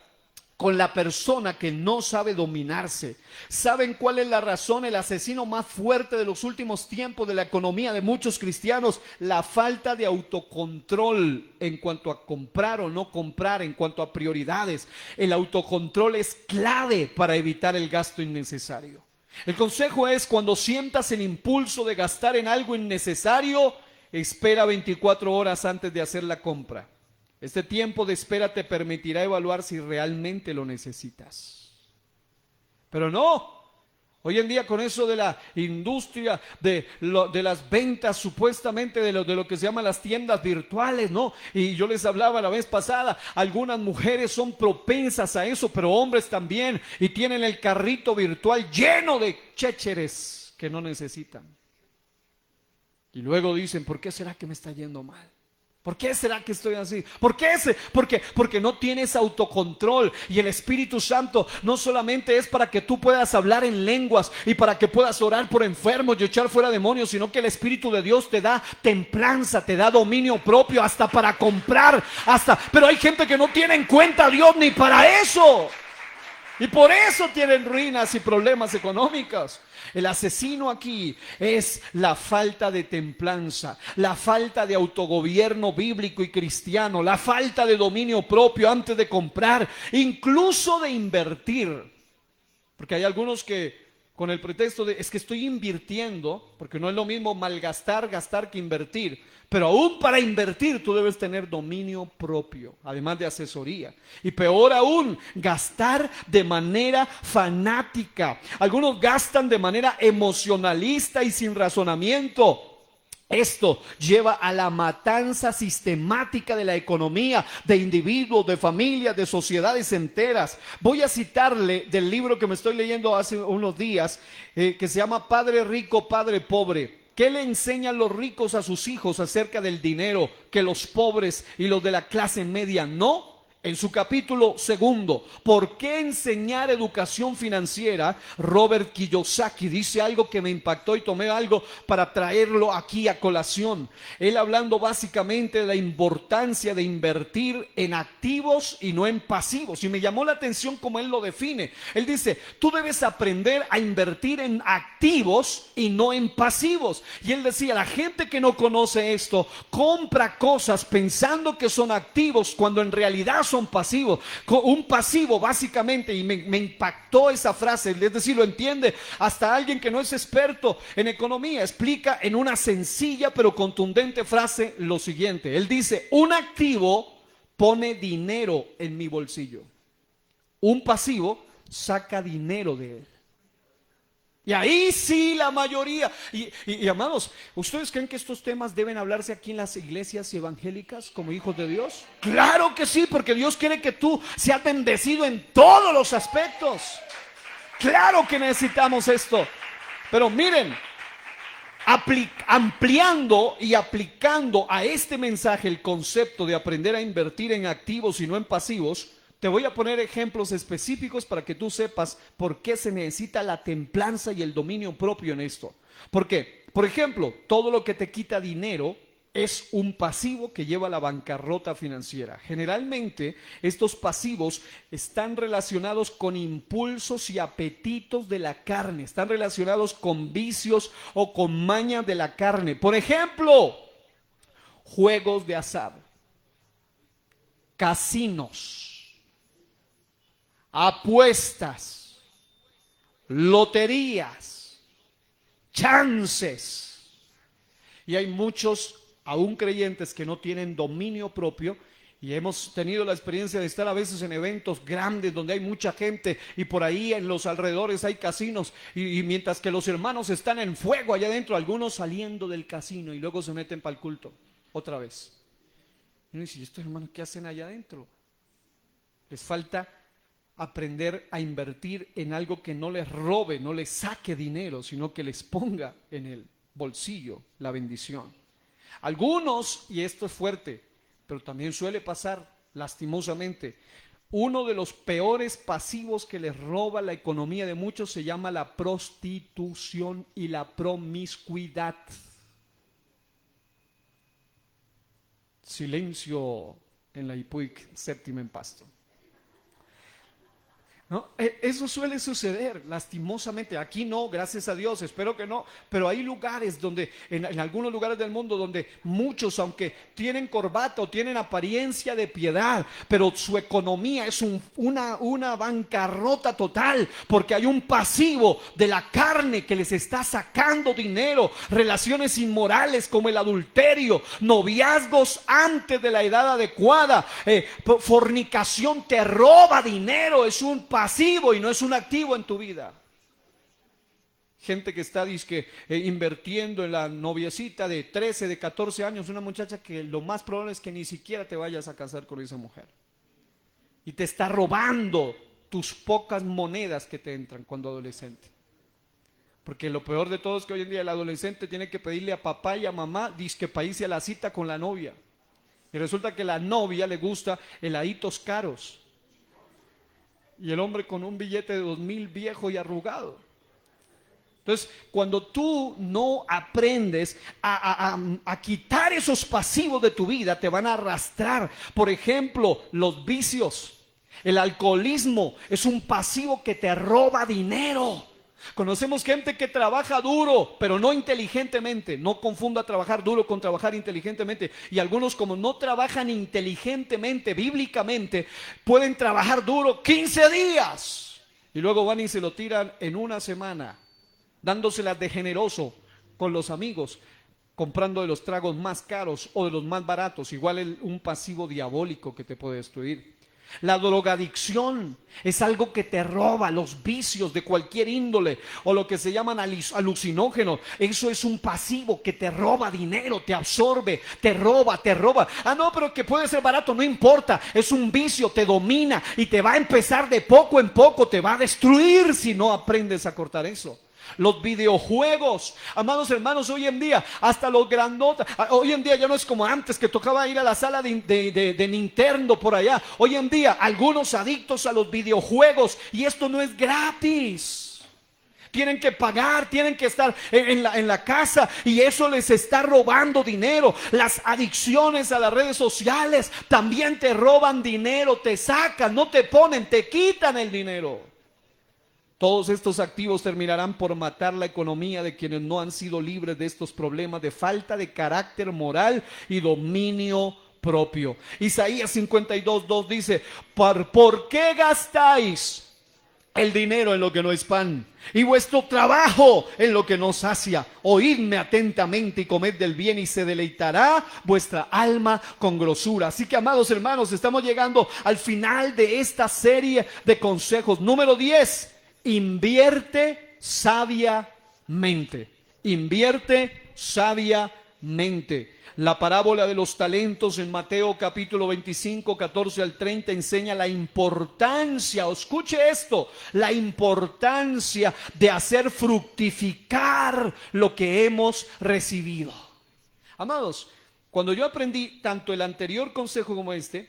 con la persona que no sabe dominarse. ¿Saben cuál es la razón? El asesino más fuerte de los últimos tiempos de la economía de muchos cristianos, la falta de autocontrol en cuanto a comprar o no comprar, en cuanto a prioridades. El autocontrol es clave para evitar el gasto innecesario. El consejo es, cuando sientas el impulso de gastar en algo innecesario, espera 24 horas antes de hacer la compra. Este tiempo de espera te permitirá evaluar si realmente lo necesitas. Pero no, hoy en día con eso de la industria de las ventas supuestamente de lo que se llaman las tiendas virtuales, ¿no? Y yo les hablaba la vez pasada, algunas mujeres son propensas a eso, pero hombres también, y tienen el carrito virtual lleno de chécheres que no necesitan. Y luego dicen, ¿por qué será que me está yendo mal? ¿Por qué será que estoy así? ¿Por qué? Porque no tienes autocontrol. Y el Espíritu Santo no solamente es para que tú puedas hablar en lenguas y para que puedas orar por enfermos y echar fuera demonios, sino que el Espíritu de Dios te da templanza, te da dominio propio, hasta para comprar, pero hay gente que no tiene en cuenta a Dios ni para eso. Y por eso tienen ruinas y problemas económicos. El asesino aquí es la falta de templanza, la falta de autogobierno bíblico y cristiano, la falta de dominio propio antes de comprar, incluso de invertir. Porque hay algunos que con el pretexto de, es que estoy invirtiendo, porque no es lo mismo gastar que invertir. Pero aún para invertir tú debes tener dominio propio, además de asesoría. Y peor aún, gastar de manera fanática. Algunos gastan de manera emocionalista y sin razonamiento. Esto lleva a la matanza sistemática de la economía, de individuos, de familias, de sociedades enteras. Voy a citarle del libro que me estoy leyendo hace unos días, que se llama Padre Rico, Padre Pobre. ¿Qué le enseñan los ricos a sus hijos acerca del dinero que los pobres y los de la clase media no? en su capítulo 2, ¿por qué enseñar educación financiera? Robert Kiyosaki dice algo que me impactó y tomé algo para traerlo aquí a colación. Él hablando básicamente de la importancia de invertir en activos y no en pasivos. Y me llamó la atención como él lo define. Él dice, tú debes aprender a invertir en activos y no en pasivos. Y él decía, la gente que no conoce esto compra cosas pensando que son activos cuando en realidad son pasivos. Un pasivo básicamente, y me impactó esa frase, es decir, lo entiende hasta alguien que no es experto en economía, explica en una sencilla pero contundente frase lo siguiente. Él dice, un activo pone dinero en mi bolsillo, un pasivo saca dinero de él. Y ahí sí la mayoría, y amados, ¿ustedes creen que estos temas deben hablarse aquí en las iglesias evangélicas como hijos de Dios? Claro que sí, porque Dios quiere que tú seas bendecido en todos los aspectos. Claro que necesitamos esto. Pero miren, ampliando y aplicando a este mensaje el concepto de aprender a invertir en activos y no en pasivos, te voy a poner ejemplos específicos para que tú sepas por qué se necesita la templanza y el dominio propio en esto. Porque, por ejemplo, todo lo que te quita dinero es un pasivo que lleva a la bancarrota financiera. Generalmente, estos pasivos están relacionados con impulsos y apetitos de la carne, están relacionados con vicios o con mañas de la carne. Por ejemplo, juegos de azar, casinos, apuestas, loterías, chances. Y hay muchos aún creyentes que no tienen dominio propio, y hemos tenido la experiencia de estar a veces en eventos grandes donde hay mucha gente y por ahí en los alrededores hay casinos, y mientras que los hermanos están en fuego allá adentro, algunos saliendo del casino y luego se meten para el culto otra vez. Y uno dice, ¿y estos hermanos qué hacen allá adentro? Les falta aprender a invertir en algo que no les robe, no les saque dinero, sino que les ponga en el bolsillo la bendición. Algunos, y esto es fuerte, pero también suele pasar lastimosamente, uno de los peores pasivos que les roba la economía de muchos se llama la prostitución y la promiscuidad. Silencio en la IPUIC séptima en Pasto. ¿No? Eso suele suceder lastimosamente. Aquí no, gracias a Dios, espero que no, pero hay lugares donde, en algunos lugares del mundo donde muchos, aunque tienen corbata o tienen apariencia de piedad, pero su economía es una bancarrota total, porque hay un pasivo de la carne que les está sacando dinero, relaciones inmorales como el adulterio, noviazgos antes de la edad adecuada, fornicación te roba dinero, es un pasivo y no es un activo en tu vida. Gente que está invirtiendo en la noviecita de 13, de 14 años, una muchacha que lo más probable es que ni siquiera te vayas a casar con esa mujer. Y te está robando tus pocas monedas que te entran cuando adolescente. Porque lo peor de todo es que hoy en día el adolescente tiene que pedirle a papá y a mamá disque para irse a la cita con la novia. Y resulta que la novia le gusta heladitos caros. Y el hombre con un billete de 2,000 viejo y arrugado. Entonces, cuando tú no aprendes a quitar esos pasivos de tu vida, te van a arrastrar. Por ejemplo, los vicios. El alcoholismo es un pasivo que te roba dinero. Conocemos gente que trabaja duro, pero no inteligentemente. No confunda trabajar duro con trabajar inteligentemente. Y algunos, como no trabajan inteligentemente, bíblicamente, pueden trabajar duro 15 días y luego van y se lo tiran en una semana, dándoselas de generoso con los amigos, comprando de los tragos más caros o de los más baratos. Igual un pasivo diabólico que te puede destruir. La drogadicción es algo que te roba, los vicios de cualquier índole o lo que se llaman alucinógenos. Eso es un pasivo que te roba dinero, te absorbe, te roba. Ah, no, pero que puede ser barato, no importa. Es un vicio, te domina y te va a empezar de poco en poco, te va a destruir si no aprendes a cortar eso. Los videojuegos, amados hermanos, hoy en día, hasta los grandotas, hoy en día ya no es como antes que tocaba ir a la sala de Nintendo por allá. Hoy en día, algunos adictos a los videojuegos, y esto no es gratis. Tienen que pagar, tienen que estar en la casa, y eso les está robando dinero. Las adicciones a las redes sociales también te roban dinero, te sacan, no te ponen, te quitan el dinero. Todos estos activos terminarán por matar la economía de quienes no han sido libres de estos problemas de falta de carácter moral y dominio propio. Isaías 52:2 dice: ¿por qué gastáis el dinero en lo que no es pan, y vuestro trabajo en lo que no sacia? Oídme atentamente y comed del bien, y se deleitará vuestra alma con grosura. Así que, amados hermanos, estamos llegando al final de esta serie de consejos. Número 10, invierte sabiamente. Invierte sabiamente. La parábola de los talentos en Mateo capítulo 25, 14 al 30 enseña la importancia, escuche esto, la importancia de hacer fructificar lo que hemos recibido. Amados, cuando yo aprendí tanto el anterior consejo como este,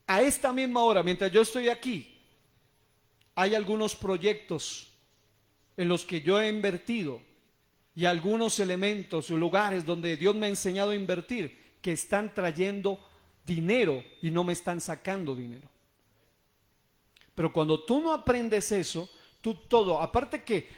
a esta misma hora, mientras yo estoy aquí, hay algunos proyectos en los que yo he invertido, y algunos elementos o lugares donde Dios me ha enseñado a invertir, que están trayendo dinero y no me están sacando dinero. Pero cuando tú no aprendes eso, tú todo, aparte que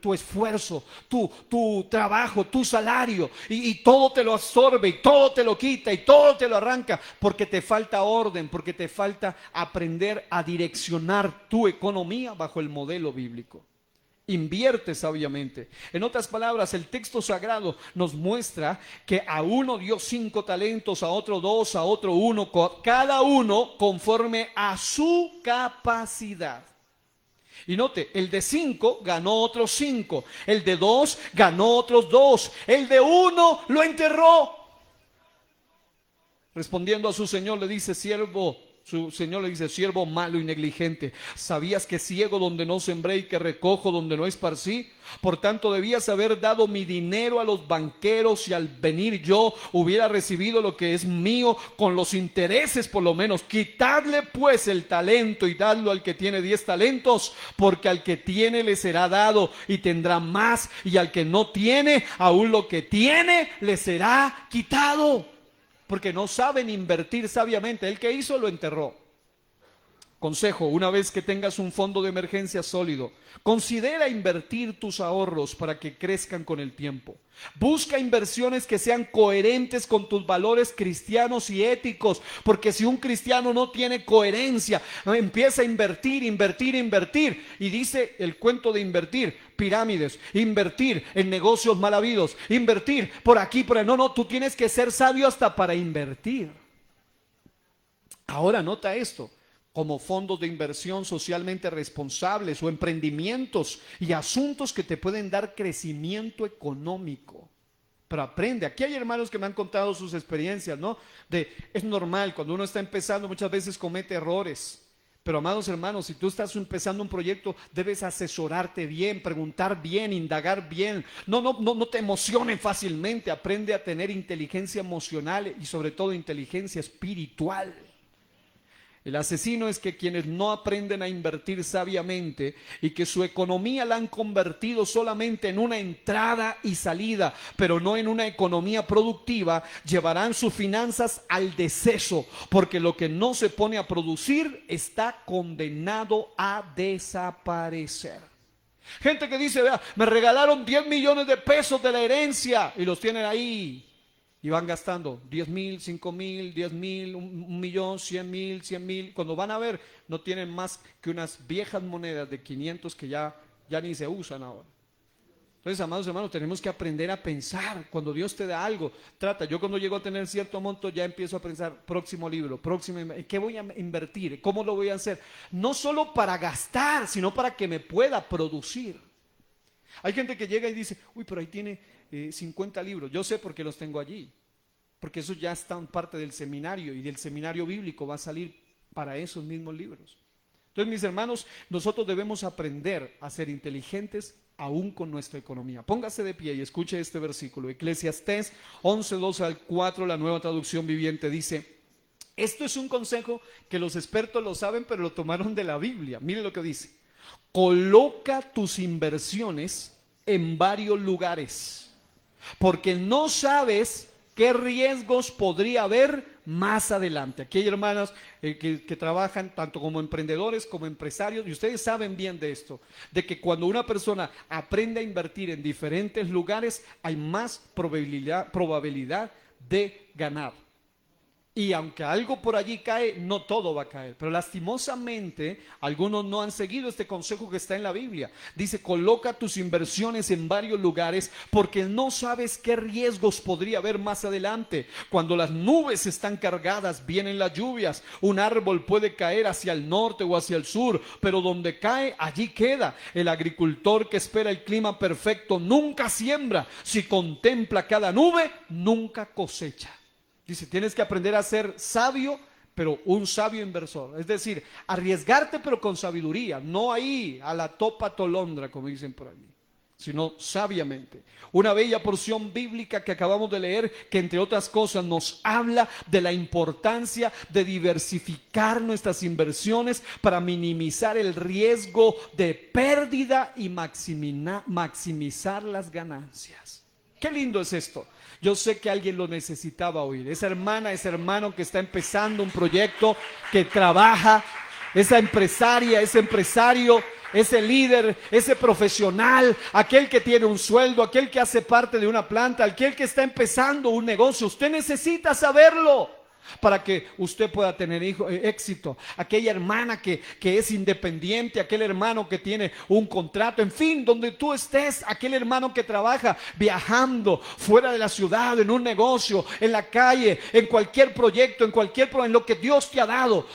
tu esfuerzo, tu trabajo, tu salario, y todo te lo absorbe, y todo te lo quita, y todo te lo arranca, porque te falta orden, porque te falta aprender a direccionar tu economía bajo el modelo bíblico. Invierte sabiamente. En otras palabras, el texto sagrado nos muestra que a uno dio 5 talentos, a otro 2, a otro 1, cada uno conforme a su capacidad. Y note, el de 5 ganó otros 5, el de 2 ganó otros 2, el de 1 lo enterró. Respondiendo a su señor le dice: su señor le dice: siervo malo y negligente, ¿sabías que ciego donde no sembré y que recojo donde no esparcí? Por tanto debías haber dado mi dinero a los banqueros, y al venir yo hubiera recibido lo que es mío con los intereses por lo menos. Quitadle pues el talento y dadlo al que tiene 10 talentos, porque al que tiene le será dado y tendrá más, y al que no tiene, aún lo que tiene le será quitado. Porque no saben invertir sabiamente. El que hizo lo enterró. Consejo: una vez que tengas un fondo de emergencia sólido, considera invertir tus ahorros para que crezcan con el tiempo. Busca inversiones que sean coherentes con tus valores cristianos y éticos, porque si un cristiano no tiene coherencia, empieza a invertir, y dice el cuento de invertir: pirámides, invertir en negocios mal habidos, invertir por aquí, por ahí. No, tú tienes que ser sabio hasta para invertir. Ahora nota esto: como fondos de inversión socialmente responsables o emprendimientos y asuntos que te pueden dar crecimiento económico. Pero aprende. Aquí hay hermanos que me han contado sus experiencias, ¿no? Es normal, cuando uno está empezando muchas veces comete errores. Pero, amados hermanos, si tú estás empezando un proyecto, debes asesorarte bien, preguntar bien, indagar bien. No te emociones fácilmente. Aprende a tener inteligencia emocional y sobre todo inteligencia espiritual. El asesino es que quienes no aprenden a invertir sabiamente y que su economía la han convertido solamente en una entrada y salida, pero no en una economía productiva, llevarán sus finanzas al deceso, porque lo que no se pone a producir está condenado a desaparecer. Gente que dice: vea, me regalaron 10 millones de pesos de la herencia, y los tienen ahí. Y van gastando 10,000, 5,000, 10,000, 1,000,000, 100,000, 100,000. Cuando van a ver, no tienen más que unas viejas monedas de 500 que ya ni se usan ahora. Entonces, amados hermanos, tenemos que aprender a pensar. Cuando Dios te da algo, trata. Yo cuando llego a tener cierto monto, ya empiezo a pensar: próximo libro, ¿qué voy a invertir? ¿Cómo lo voy a hacer? No solo para gastar, sino para que me pueda producir. Hay gente que llega y dice: uy, pero ahí tiene 50 libros. Yo sé por qué los tengo allí, porque eso ya está en parte del seminario, y del seminario bíblico va a salir para esos mismos libros. Entonces, mis hermanos, nosotros debemos aprender a ser inteligentes aún con nuestra economía. Póngase de pie y escuche este versículo. Eclesiastés 11, 2 al 4, la Nueva Traducción Viviente dice: esto es un consejo que los expertos lo saben, pero lo tomaron de la Biblia. Mire lo que dice: coloca tus inversiones en varios lugares, porque no sabes qué riesgos podría haber más adelante. Aquí hay hermanas que trabajan tanto como emprendedores como empresarios, y ustedes saben bien de esto, de que cuando una persona aprende a invertir en diferentes lugares, hay más probabilidad de ganar. Y aunque algo por allí cae, no todo va a caer. Pero lastimosamente, algunos no han seguido este consejo que está en la Biblia. Dice: coloca tus inversiones en varios lugares, porque no sabes qué riesgos podría haber más adelante. Cuando las nubes están cargadas, vienen las lluvias. Un árbol puede caer hacia el norte o hacia el sur, pero donde cae, allí queda. El agricultor que espera el clima perfecto nunca siembra. Si contempla cada nube, nunca cosecha. Dice, tienes que aprender a ser sabio, pero un sabio inversor. Es decir, arriesgarte pero con sabiduría, no ahí a la topa tolondra, como dicen por allí, sino sabiamente. Una bella porción bíblica que acabamos de leer, que entre otras cosas nos habla de la importancia de diversificar nuestras inversiones para minimizar el riesgo de pérdida y maximizar las ganancias. Qué lindo es esto. Yo sé que alguien lo necesitaba oír. Esa hermana, ese hermano que está empezando un proyecto, que trabaja, esa empresaria, ese empresario, ese líder, ese profesional, aquel que tiene un sueldo, aquel que hace parte de una planta, aquel que está empezando un negocio. Usted necesita saberlo para que usted pueda tener éxito. Aquella hermana que es independiente, aquel hermano que tiene un contrato, en fin, donde tú estés, aquel hermano que trabaja viajando fuera de la ciudad, en un negocio, en la calle, en cualquier proyecto, en lo que Dios te ha dado.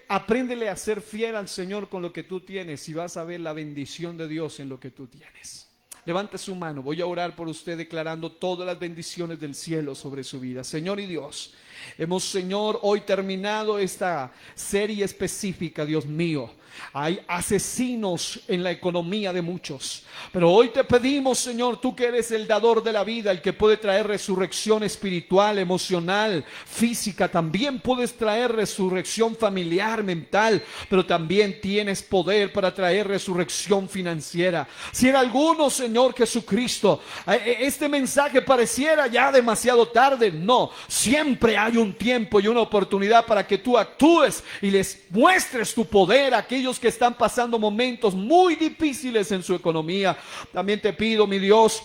Apréndele a ser fiel al Señor con lo que tú tienes, y vas a ver la bendición de Dios en lo que tú tienes. Levante su mano, voy a orar por usted declarando todas las bendiciones del cielo sobre su vida. Señor y Dios, hemos, Señor, hoy terminado esta serie específica, Dios mío. Hay asesinos en la economía de muchos, pero hoy te pedimos, Señor, tú que eres el dador de la vida, el que puede traer resurrección espiritual, emocional, física, también puedes traer resurrección familiar, mental, pero también tienes poder para traer resurrección financiera. Si en algunos, Señor Jesucristo, este mensaje pareciera ya demasiado tarde, no, siempre hay un tiempo y una oportunidad para que tú actúes y les muestres tu poder a aquellos que están pasando momentos muy difíciles en su economía. También te pido, mi Dios,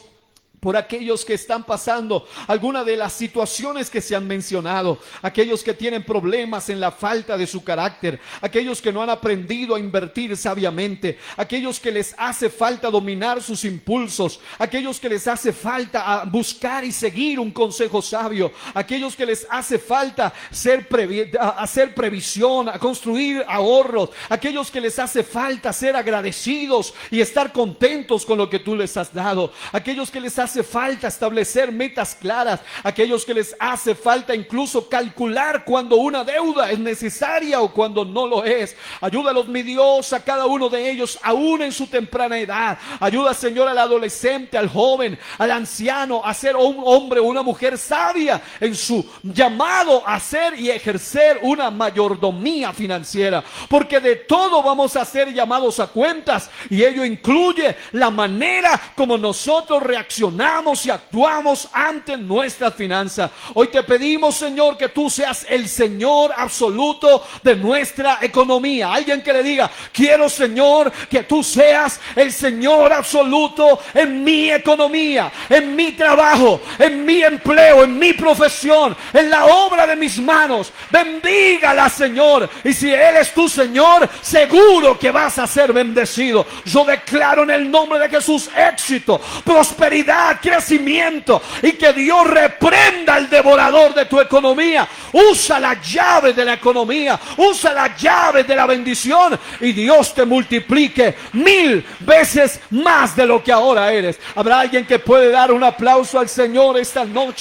por aquellos que están pasando alguna de las situaciones que se han mencionado, aquellos que tienen problemas en la falta de su carácter, aquellos que no han aprendido a invertir sabiamente, aquellos que les hace falta dominar sus impulsos, aquellos que les hace falta buscar y seguir un consejo sabio, aquellos que les hace falta hacer previsión, a construir ahorros, aquellos que les hace falta ser agradecidos y estar contentos con lo que tú les has dado, aquellos que les hace falta establecer metas claras, aquellos que les hace falta incluso calcular cuando una deuda es necesaria o cuando no lo es. Ayúdalos, mi Dios, a cada uno de ellos, aún en su temprana edad. Ayuda, Señor, al adolescente, al joven, al anciano, a ser un hombre o una mujer sabia en su llamado a hacer y ejercer una mayordomía financiera, porque de todo vamos a ser llamados a cuentas, y ello incluye la manera como nosotros reaccionamos y actuamos ante nuestra finanza. Hoy te pedimos, Señor, que tú seas el Señor absoluto de nuestra economía. Alguien que le diga: quiero, Señor, que tú seas el Señor absoluto en mi economía, en mi trabajo, en mi empleo, en mi profesión, en la obra de mis manos. Bendígala, Señor, y si Él es tu Señor, seguro que vas a ser bendecido. Yo declaro en el nombre de Jesús éxito, prosperidad, crecimiento, y que Dios reprenda al devorador de tu economía. Usa la llave de la economía, usa la llave de la bendición, y Dios te multiplique 1000 veces más de lo que ahora eres. Habrá alguien que puede dar un aplauso al Señor esta noche.